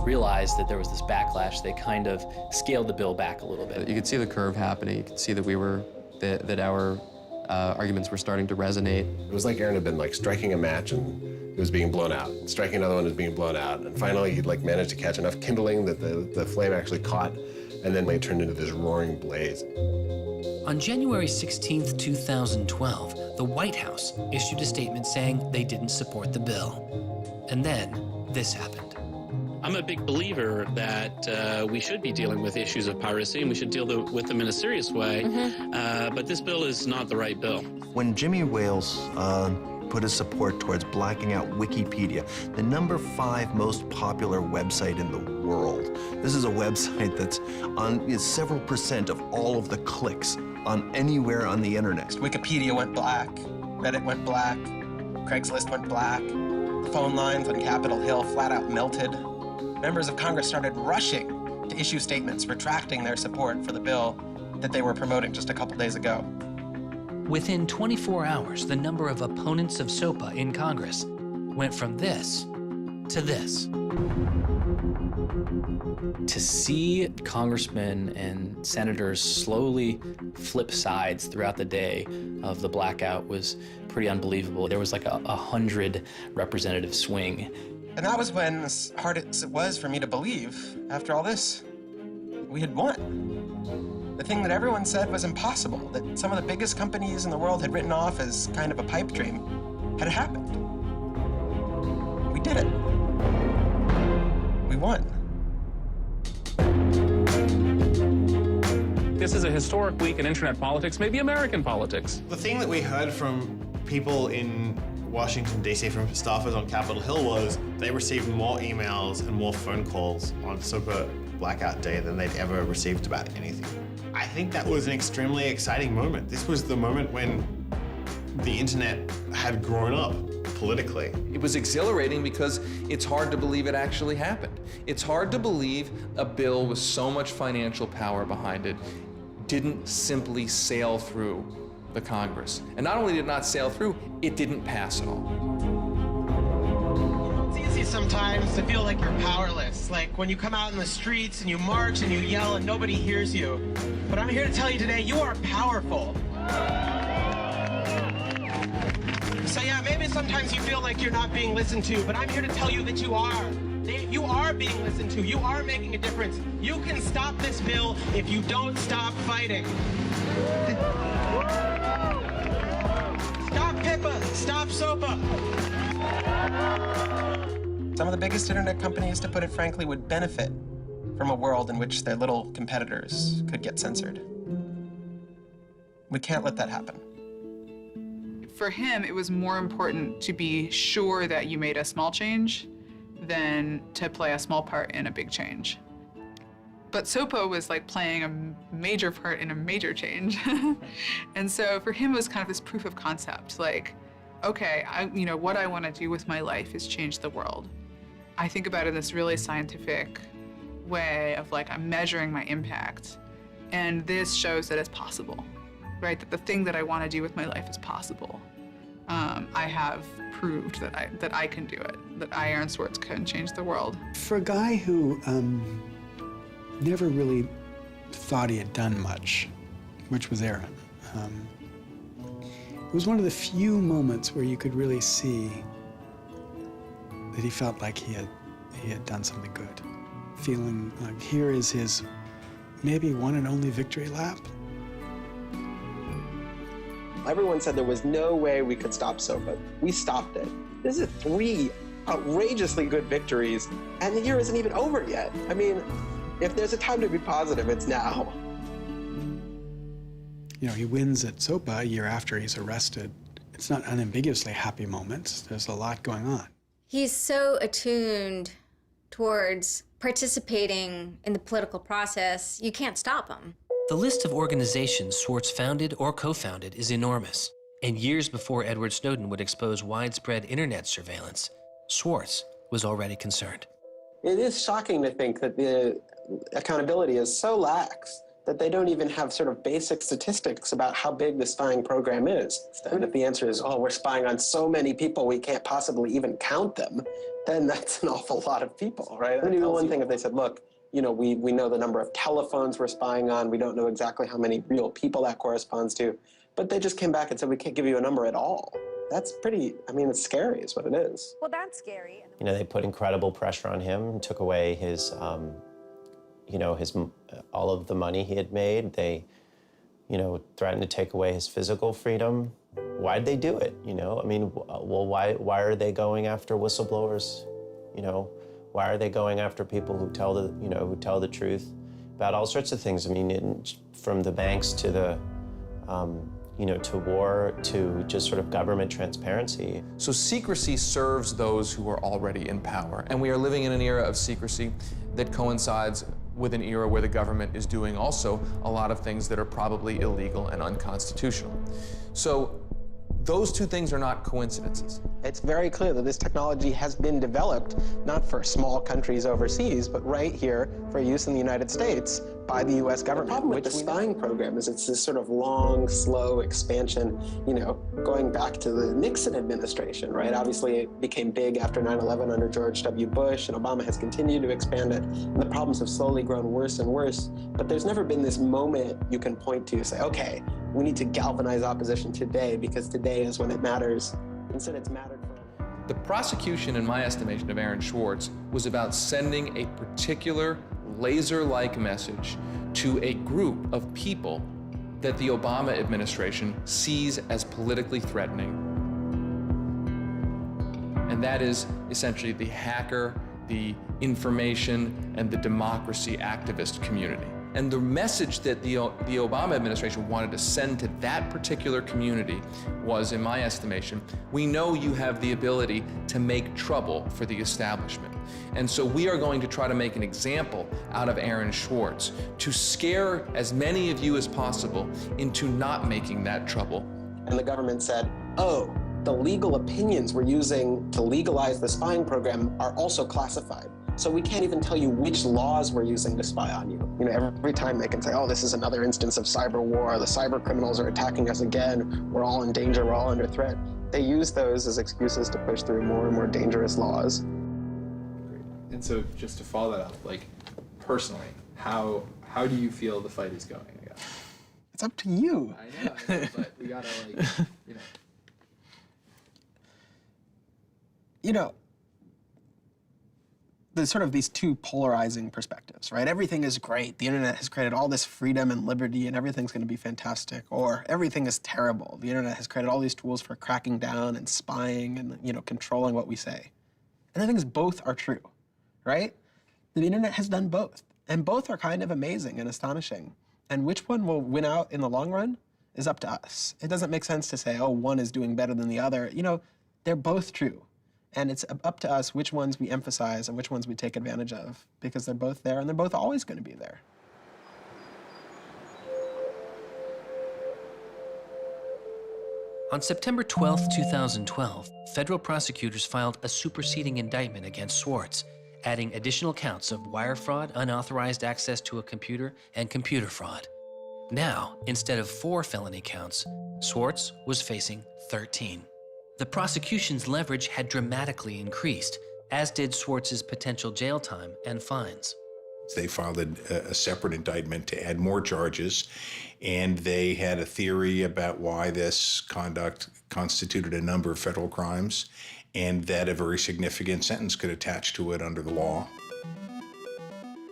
realized that there was this backlash, they kind of scaled the bill back a little bit. You could see the curve happening. You could see that our arguments were starting to resonate. It was like Aaron had been striking a match and it was being blown out. Striking another one was being blown out. And finally he'd managed to catch enough kindling that the flame actually caught, and then it turned into this roaring blaze. On January 16th, 2012, the White House issued a statement saying they didn't support the bill. And then this happened. I'm a big believer that we should be dealing with issues of piracy, and we should deal with them in a serious way. But this bill is not the right bill. When Jimmy Wales put his support towards blacking out Wikipedia, the #5 most popular website in the world. This is a website that's on several % of all of the clicks on anywhere on the internet. Wikipedia went black, Reddit went black, Craigslist went black, phone lines on Capitol Hill flat out melted. Members of Congress started rushing to issue statements retracting their support for the bill that they were promoting just a couple days ago. Within 24 hours, the number of opponents of SOPA in Congress went from this to this. To see congressmen and senators slowly flip sides throughout the day of the blackout was pretty unbelievable. There was like a 100 representative swing. And that was when, as hard as it was for me to believe, after all this, we had won. The thing that everyone said was impossible, that some of the biggest companies in the world had written off as kind of a pipe dream, had happened. We did it. We won. This is a historic week in internet politics, maybe American politics. The thing that we heard from people in Washington, D.C., from staffers on Capitol Hill was they received more emails and more phone calls on SOPA blackout day than they'd ever received about anything. I think that was an extremely exciting moment. This was the moment when the internet had grown up politically. It was exhilarating because it's hard to believe it actually happened. It's hard to believe a bill with so much financial power behind it didn't simply sail through the Congress. And not only did it not sail through, it didn't pass at all. It's easy sometimes to feel like you're powerless, like when you come out in the streets and you march and you yell and nobody hears you. But I'm here to tell you today, you are powerful. So yeah, maybe sometimes you feel like you're not being listened to, but I'm here to tell you that you are. You are being listened to. You are making a difference. You can stop this bill if you don't stop fighting. Stop PIPA. Stop SOPA. Some of the biggest internet companies, to put it frankly, would benefit from a world in which their little competitors could get censored. We can't let that happen. For him, it was more important to be sure that you made a small change than to play a small part in a big change. But SOPA was like playing a major part in a major change. And so for him, it was kind of this proof of concept, like, okay, what I want to do with my life is change the world. I think about it in this really scientific way of like, I'm measuring my impact. And this shows that it's possible, right? That the thing that I want to do with my life is possible. I have proved that I can do it, that I, Aaron Swartz, can change the world. For a guy who never really thought he had done much, which was Aaron, it was one of the few moments where you could really see that he felt like he had done something good. Feeling like here is his maybe one and only victory lap. Everyone said there was no way we could stop SOPA. We stopped it. This is 3 outrageously good victories, and the year isn't even over yet. I mean, if there's a time to be positive, it's now. You know, he wins at SOPA a year after he's arrested it's not unambiguously happy moments. There's a lot going on. He's so attuned towards participating in the political process, you can't stop him. The list of organizations Swartz founded or co-founded is enormous. And years before Edward Snowden would expose widespread internet surveillance, Swartz was already concerned. It is shocking to think that the accountability is so lax that they don't even have sort of basic statistics about how big the spying program is. And if the answer is, oh, we're spying on so many people we can't possibly even count them, then that's an awful lot of people, right? It would be one thing if they said, look, you know, we know the number of telephones we're spying on, we don't know exactly how many real people that corresponds to, but they just came back and said, we can't give you a number at all. That's pretty, I mean, it's scary is what it is. Well, that's scary. You know, they put incredible pressure on him, took away his, you know, all of the money he had made. They, you know, threatened to take away his physical freedom. Why'd they do it, you know? I mean, well, why are they going after whistleblowers, you know? Why are they going after people who tell the, you know, who tell the truth about all sorts of things? I mean, from the banks to the, you know, to war, to just sort of government transparency. So secrecy serves those who are already in power. And we are living in an era of secrecy that coincides with an era where the government is doing also a lot of things that are probably illegal and unconstitutional. So those two things are not coincidences. It's very clear that this technology has been developed not for small countries overseas, but right here for use in the United States by the U.S. government. The problem with the spying program is it's this sort of long, slow expansion, you know, going back to the Nixon administration, right? Obviously, it became big after 9/11 under George W. Bush, and Obama has continued to expand it, and the problems have slowly grown worse and worse. But there's never been this moment you can point to, say, okay, we need to galvanize opposition today because today is when it matters. Instead, it's mattered for. The prosecution, in my estimation, of Aaron Swartz was about sending a particular laser-like message to a group of people that the Obama administration sees as politically threatening. And that is essentially the hacker, the information, and the democracy activist community. And the message that the Obama administration wanted to send to that particular community was, in my estimation, we know you have the ability to make trouble for the establishment. And so we are going to try to make an example out of Aaron Swartz to scare as many of you as possible into not making that trouble. And the government said, oh, the legal opinions we're using to legalize the spying program are also classified. So we can't even tell you which laws we're using to spy on you. You know, every time they can say, oh, this is another instance of cyber war, the cyber criminals are attacking us again, we're all in danger, we're all under threat. They use those as excuses to push through more and more dangerous laws. And so just to follow that up, like personally, how do you feel the fight is going, I guess? It's up to you. I know, but we gotta like, you know. You know, there's sort of these two polarizing perspectives, right? Everything is great. The internet has created all this freedom and liberty and everything's gonna be fantastic. Or everything is terrible. The internet has created all these tools for cracking down and spying and, you know, controlling what we say. And the thing is, both are true, right? The internet has done both. And both are kind of amazing and astonishing. And which one will win out in the long run is up to us. It doesn't make sense to say, oh, one is doing better than the other. You know, they're both true. And it's up to us which ones we emphasize and which ones we take advantage of, because they're both there and they're both always going to be there. On September 12, 2012, federal prosecutors filed a superseding indictment against Swartz, adding additional counts of wire fraud, unauthorized access to a computer, and computer fraud. Now, instead of 4 felony counts, Swartz was facing 13. The prosecution's leverage had dramatically increased, as did Swartz's potential jail time and fines. They filed a separate indictment to add more charges, and they had a theory about why this conduct constituted a number of federal crimes, and that a very significant sentence could attach to it under the law.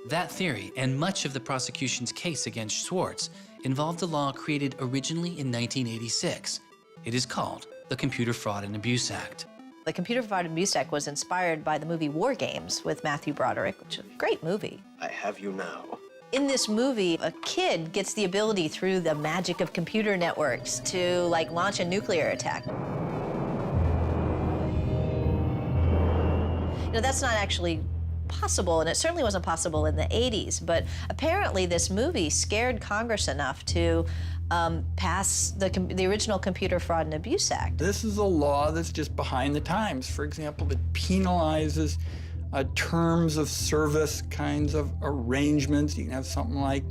That theory, and much of the prosecution's case against Swartz, involved a law created originally in 1986. It is called the Computer Fraud and Abuse Act. The Computer Fraud and Abuse Act was inspired by the movie War Games with Matthew Broderick, which is a great movie. I have you now. In this movie, a kid gets the ability through the magic of computer networks to like launch a nuclear attack. You know, that's not actually possible, and it certainly wasn't possible in the 80s, but apparently this movie scared Congress enough to pass the original Computer Fraud and Abuse Act. This is a law that's just behind the times. For example, that penalizes terms of service kinds of arrangements. You can have something like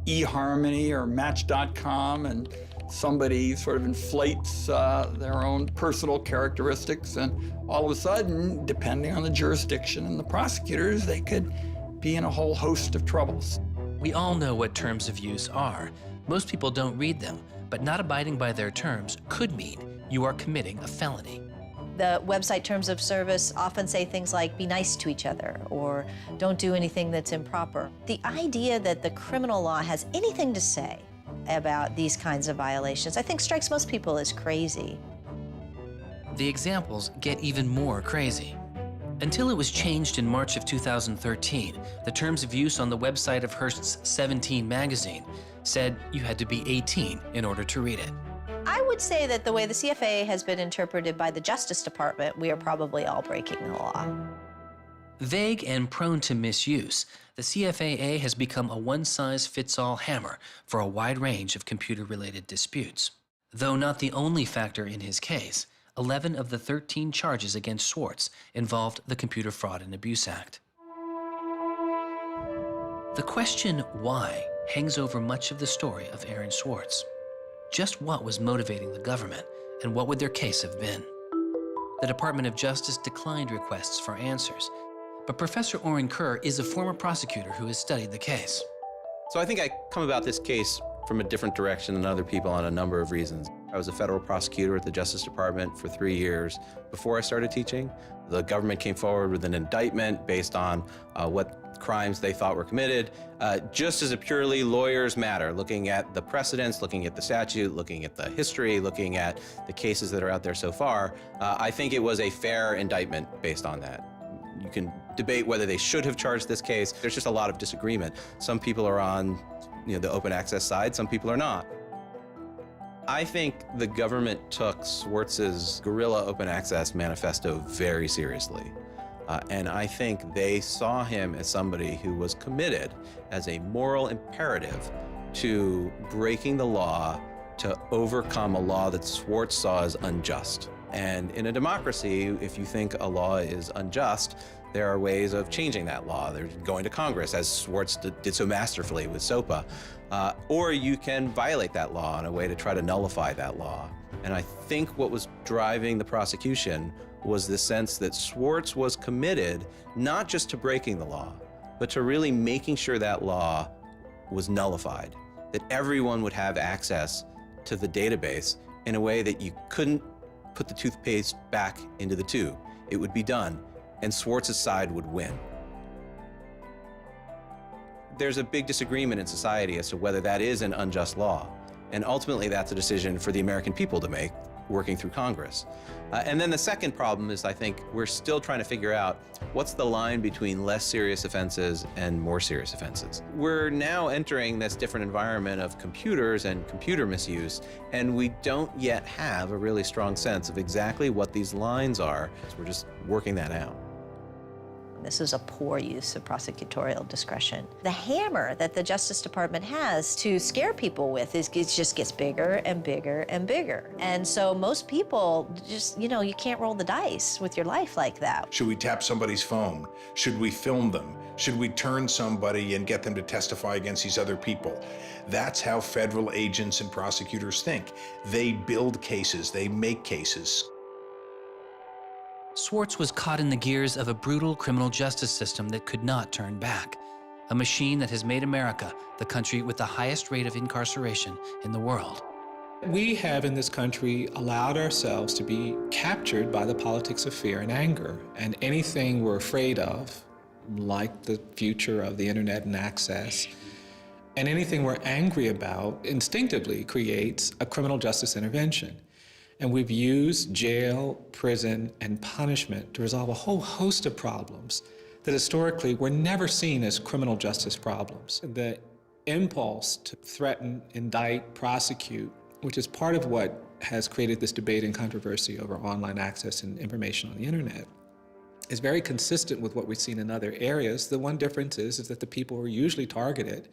eHarmony or Match.com, and somebody sort of inflates their own personal characteristics, and all of a sudden, depending on the jurisdiction and the prosecutors, they could be in a whole host of troubles. We all know what terms of use are. Most people don't read them, but not abiding by their terms could mean you are committing a felony. The website terms of service often say things like, be nice to each other, or don't do anything that's improper. The idea that the criminal law has anything to say about these kinds of violations, I think strikes most people as crazy. The examples get even more crazy. Until it was changed in March of 2013, the terms of use on the website of Hearst's 17 magazine said you had to be 18 in order to read it. I would say that the way the CFA has been interpreted by the Justice Department, we are probably all breaking the law. Vague and prone to misuse, the CFAA has become a one-size-fits-all hammer for a wide range of computer-related disputes. Though not the only factor in his case, 11 of the 13 charges against Swartz involved the Computer Fraud and Abuse Act. The question why hangs over much of the story of Aaron Swartz. Just what was motivating the government, and what would their case have been? The Department of Justice declined requests for answers, but Professor Oren Kerr is a former prosecutor who has studied the case. So I think I come about this case from a different direction than other people on a number of reasons. I was a federal prosecutor at the Justice Department for 3 years before I started teaching. The government came forward with an indictment based on what crimes they thought were committed, just as a purely lawyers matter, looking at the precedents, looking at the statute, looking at the history, looking at the cases that are out there so far. I think it was a fair indictment based on that. You can debate whether they should have charged this case. There's just a lot of disagreement. Some people are on the open access side, some people are not. I think the government took Swartz's guerrilla open access manifesto very seriously. And I think they saw him as somebody who was committed as a moral imperative to breaking the law to overcome a law that Swartz saw as unjust. And in a democracy, if you think a law is unjust, there are ways of changing that law. There's going to Congress, as Swartz did so masterfully with SOPA. Or you can violate that law in a way to try to nullify that law. And I think what was driving the prosecution was the sense that Swartz was committed not just to breaking the law, but to really making sure that law was nullified, that everyone would have access to the database in a way that you couldn't put the toothpaste back into the tube. It would be done, and Swartz's side would win. There's a big disagreement in society as to whether that is an unjust law, and ultimately that's a decision for the American people to make, working through Congress. And then the second problem is, I think, we're still trying to figure out what's the line between less serious offenses and more serious offenses. We're now entering this different environment of computers and computer misuse, and we don't yet have a really strong sense of exactly what these lines are. So we're just working that out. This is a poor use of prosecutorial discretion. The hammer that the Justice Department has to scare people with it just gets bigger and bigger and bigger. And so most people just, you can't roll the dice with your life like that. Should we tap somebody's phone? Should we film them? Should we turn somebody and get them to testify against these other people? That's how federal agents and prosecutors think. They build cases, they make cases. Swartz was caught in the gears of a brutal criminal justice system that could not turn back. A machine that has made America the country with the highest rate of incarceration in the world. We have in this country allowed ourselves to be captured by the politics of fear and anger. And anything we're afraid of, like the future of the internet and access, and anything we're angry about instinctively creates a criminal justice intervention. And we've used jail, prison, and punishment to resolve a whole host of problems that historically were never seen as criminal justice problems. The impulse to threaten, indict, prosecute, which is part of what has created this debate and controversy over online access and information on the internet, is very consistent with what we've seen in other areas. The one difference is that the people who are usually targeted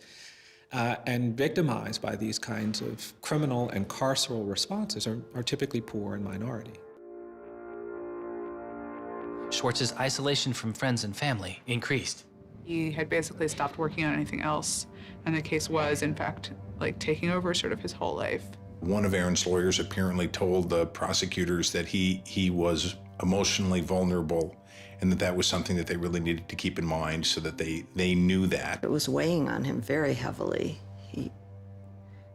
and victimized by these kinds of criminal and carceral responses are typically poor and minority. Swartz's isolation from friends and family increased. He had basically stopped working on anything else, and the case was, in fact, like taking over sort of his whole life. One of Aaron's lawyers apparently told the prosecutors that he was emotionally vulnerable and that was something that they really needed to keep in mind so that they knew that. It was weighing on him very heavily. He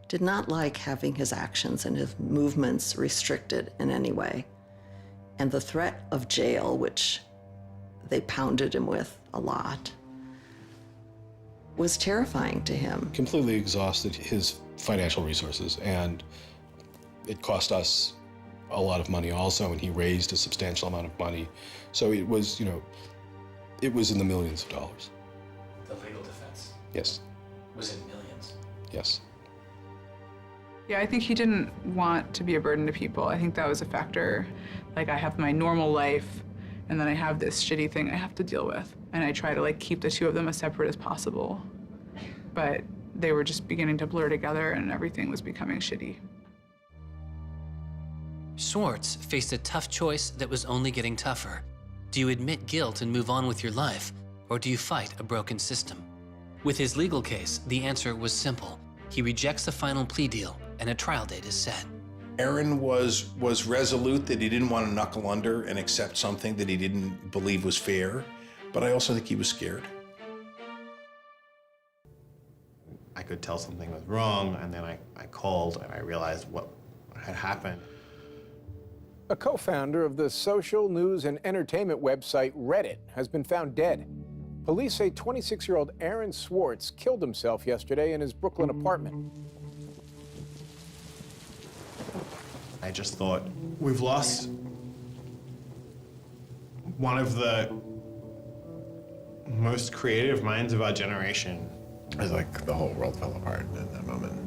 did not like having his actions and his movements restricted in any way. And the threat of jail, which they pounded him with a lot, was terrifying to him. Completely exhausted his financial resources, and it cost us a lot of money also, and he raised a substantial amount of money. So it was, it was in the millions of dollars. The legal defense Yes, was in millions. yes. Yeah, I think he didn't want to be a burden to people. I think that was a factor. Like, I have my normal life, and then I have this shitty thing I have to deal with. And I try to keep the two of them as separate as possible. But they were just beginning to blur together, and everything was becoming shitty. Swartz faced a tough choice that was only getting tougher. Do you admit guilt and move on with your life, or do you fight a broken system? With his legal case, the answer was simple. He rejects the final plea deal, and a trial date is set. Aaron was resolute that he didn't want to knuckle under and accept something that he didn't believe was fair, but I also think he was scared. I could tell something was wrong, and then I called and I realized what had happened. A co-founder of the social news and entertainment website Reddit has been found dead. Police say 26-year-old Aaron Swartz killed himself yesterday in his Brooklyn apartment. I just thought, we've lost one of the most creative minds of our generation. It was like the whole world fell apart in that moment.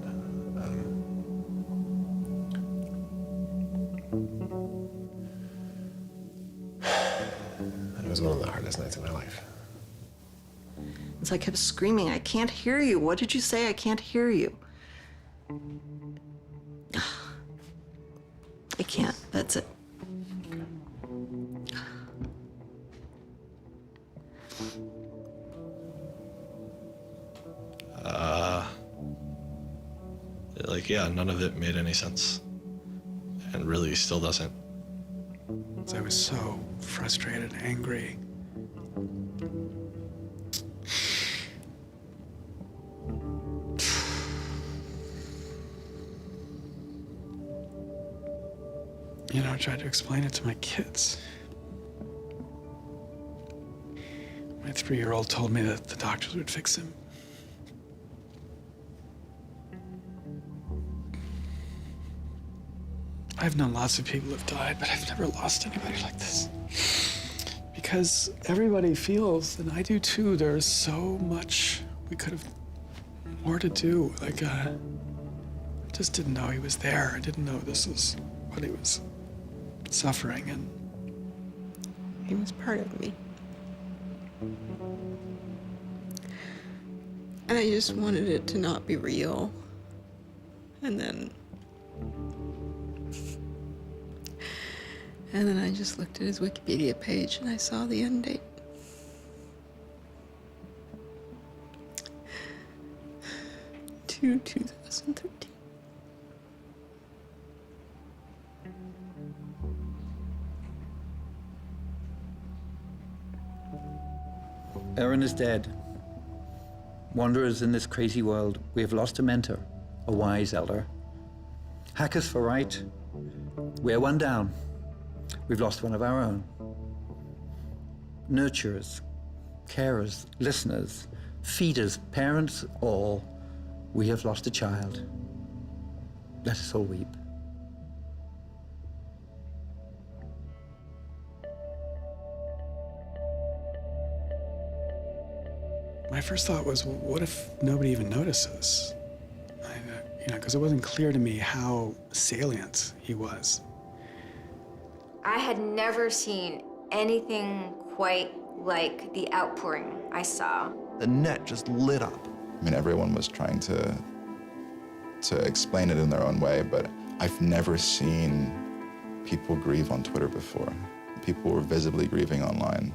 It was one of the hardest nights of my life. So I kept screaming, I can't hear you. What did you say? I can't hear you. I can't, that's it. Yeah, none of it made any sense. And really still doesn't. I was so frustrated, angry. I tried to explain it to my kids. My 3-year-old told me that the doctors would fix him. I've known lots of people who've died, but I've never lost anybody like this. Because everybody feels, and I do too, there's so much we could have more to do. I just didn't know he was there. I didn't know this was what he was suffering, and he was part of me. And I just wanted it to not be real. And then I just looked at his Wikipedia page and I saw the end date. To 2013. Aaron is dead. Wanderers in this crazy world, we have lost a mentor, a wise elder. Hackers for right, we're one down. We've lost one of our own. Nurturers, carers, listeners, feeders, parents, all, we have lost a child. Let us all weep. my first thought was, well, what if nobody even notices? Because it wasn't clear to me how salient he was. I had never seen anything quite like the outpouring I saw. The net just lit up. I mean, everyone was trying to explain it in their own way, but I've never seen people grieve on Twitter before. People were visibly grieving online.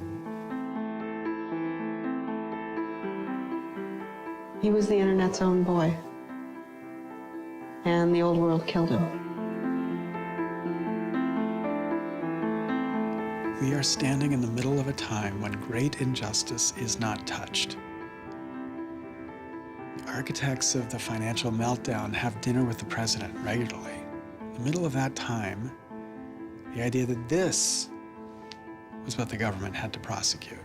He was the internet's own boy, and the old world killed him. We are standing in the middle of a time when great injustice is not touched. The architects of the financial meltdown have dinner with the president regularly. In the middle of that time, the idea that this was what the government had to prosecute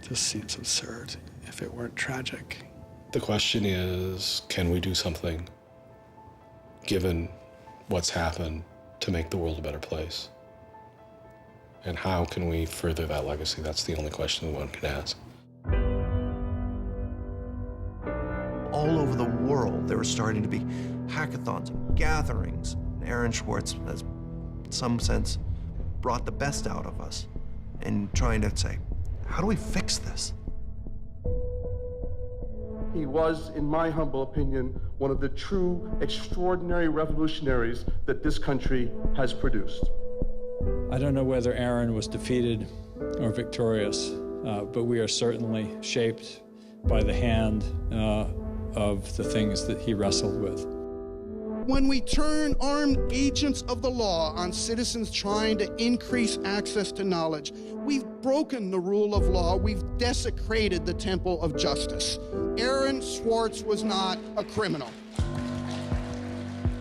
just seems absurd if it weren't tragic. The question is, can we do something, given what's happened, to make the world a better place? And how can we further that legacy? That's the only question one can ask. All over the world, there were starting to be hackathons, gatherings. Aaron Swartz has, in some sense, brought the best out of us in trying to say, how do we fix this? He was, in my humble opinion, one of the true extraordinary revolutionaries that this country has produced. I don't know whether Aaron was defeated or victorious, but we are certainly shaped by the hand of the things that he wrestled with. When we turn armed agents of the law on citizens trying to increase access to knowledge, we've broken the rule of law, we've desecrated the temple of justice. Aaron Swartz was not a criminal.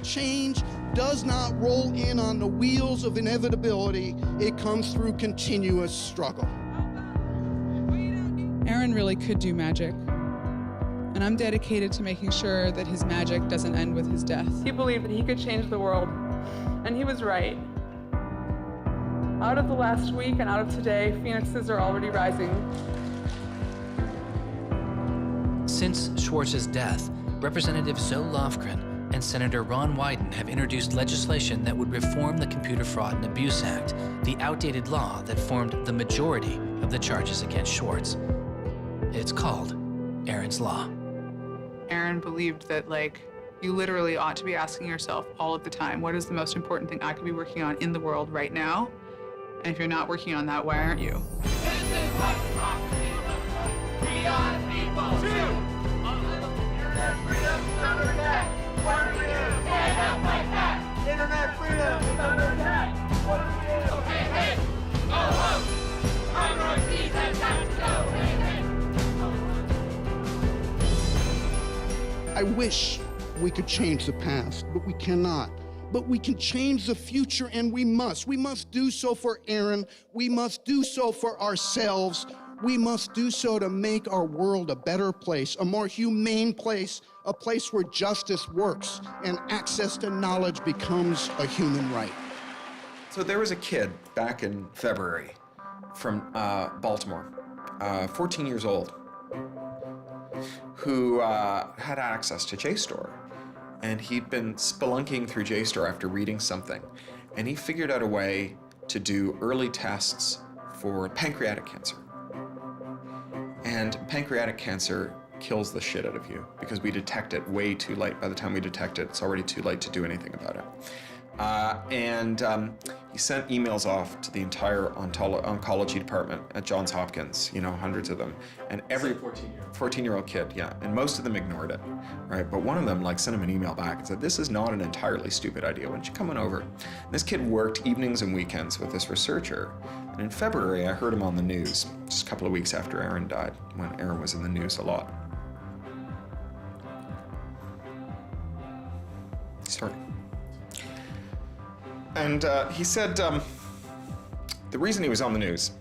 Change does not roll in on the wheels of inevitability, it comes through continuous struggle. Aaron really could do magic. And I'm dedicated to making sure that his magic doesn't end with his death. He believed that he could change the world, and he was right. Out of the last week and out of today, phoenixes are already rising. Since Swartz's death, Representative Zoe Lofgren and Senator Ron Wyden have introduced legislation that would reform the Computer Fraud and Abuse Act, the outdated law that formed the majority of the charges against Swartz. It's called Aaron's Law. Aaron believed that, you literally ought to be asking yourself all of the time, what is the most important thing I could be working on in the world right now? And if you're not working on that, why aren't you? This is what democracy looks like. We are the people. Internet freedom is under attack. What do we do? Stand up like that. Internet freedom is under attack. What do we do? Hey, hey, go home. Our Northeast has got to go. Hey, hey. I wish we could change the past, but we cannot. But we can change the future, and we must. We must do so for Aaron. We must do so for ourselves. We must do so to make our world a better place, a more humane place, a place where justice works and access to knowledge becomes a human right. So there was a kid back in February from Baltimore, 14 years old, who had access to JSTOR. And he'd been spelunking through JSTOR after reading something. And he figured out a way to do early tests for pancreatic cancer. And pancreatic cancer kills the shit out of you because we detect it way too late. By the time we detect it, it's already too late to do anything about it. He sent emails off to the entire oncology department at Johns Hopkins, hundreds of them. And every 14-year-old kid, yeah. And most of them ignored it, right? But one of them sent him an email back and said, this is not an entirely stupid idea. Why don't you come on over? And this kid worked evenings and weekends with this researcher. And in February, I heard him on the news, just a couple of weeks after Aaron died, when Aaron was in the news a lot. Sorry. And he said the reason he was on the news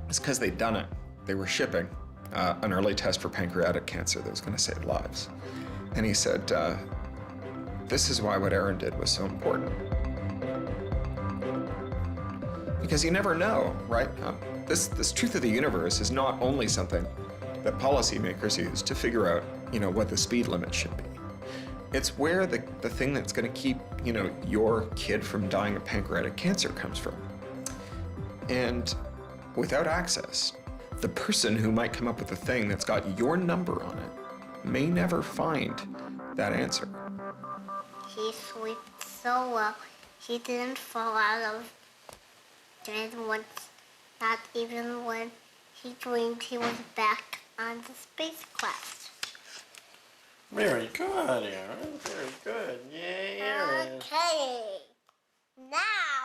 is because they'd done it. They were shipping an early test for pancreatic cancer that was going to save lives. And he said, this is why what Aaron did was so important. Because you never know, right? This truth of the universe is not only something that policymakers use to figure out, what the speed limit should be. It's where the thing that's going to keep, your kid from dying of pancreatic cancer comes from. And without access, the person who might come up with the thing that's got your number on it may never find that answer. He slept so well, he didn't fall out of bed once, not even when he dreamed he was back on the spacecraft. Very good, Aaron. Very good. Yay, Aaron. Okay. Now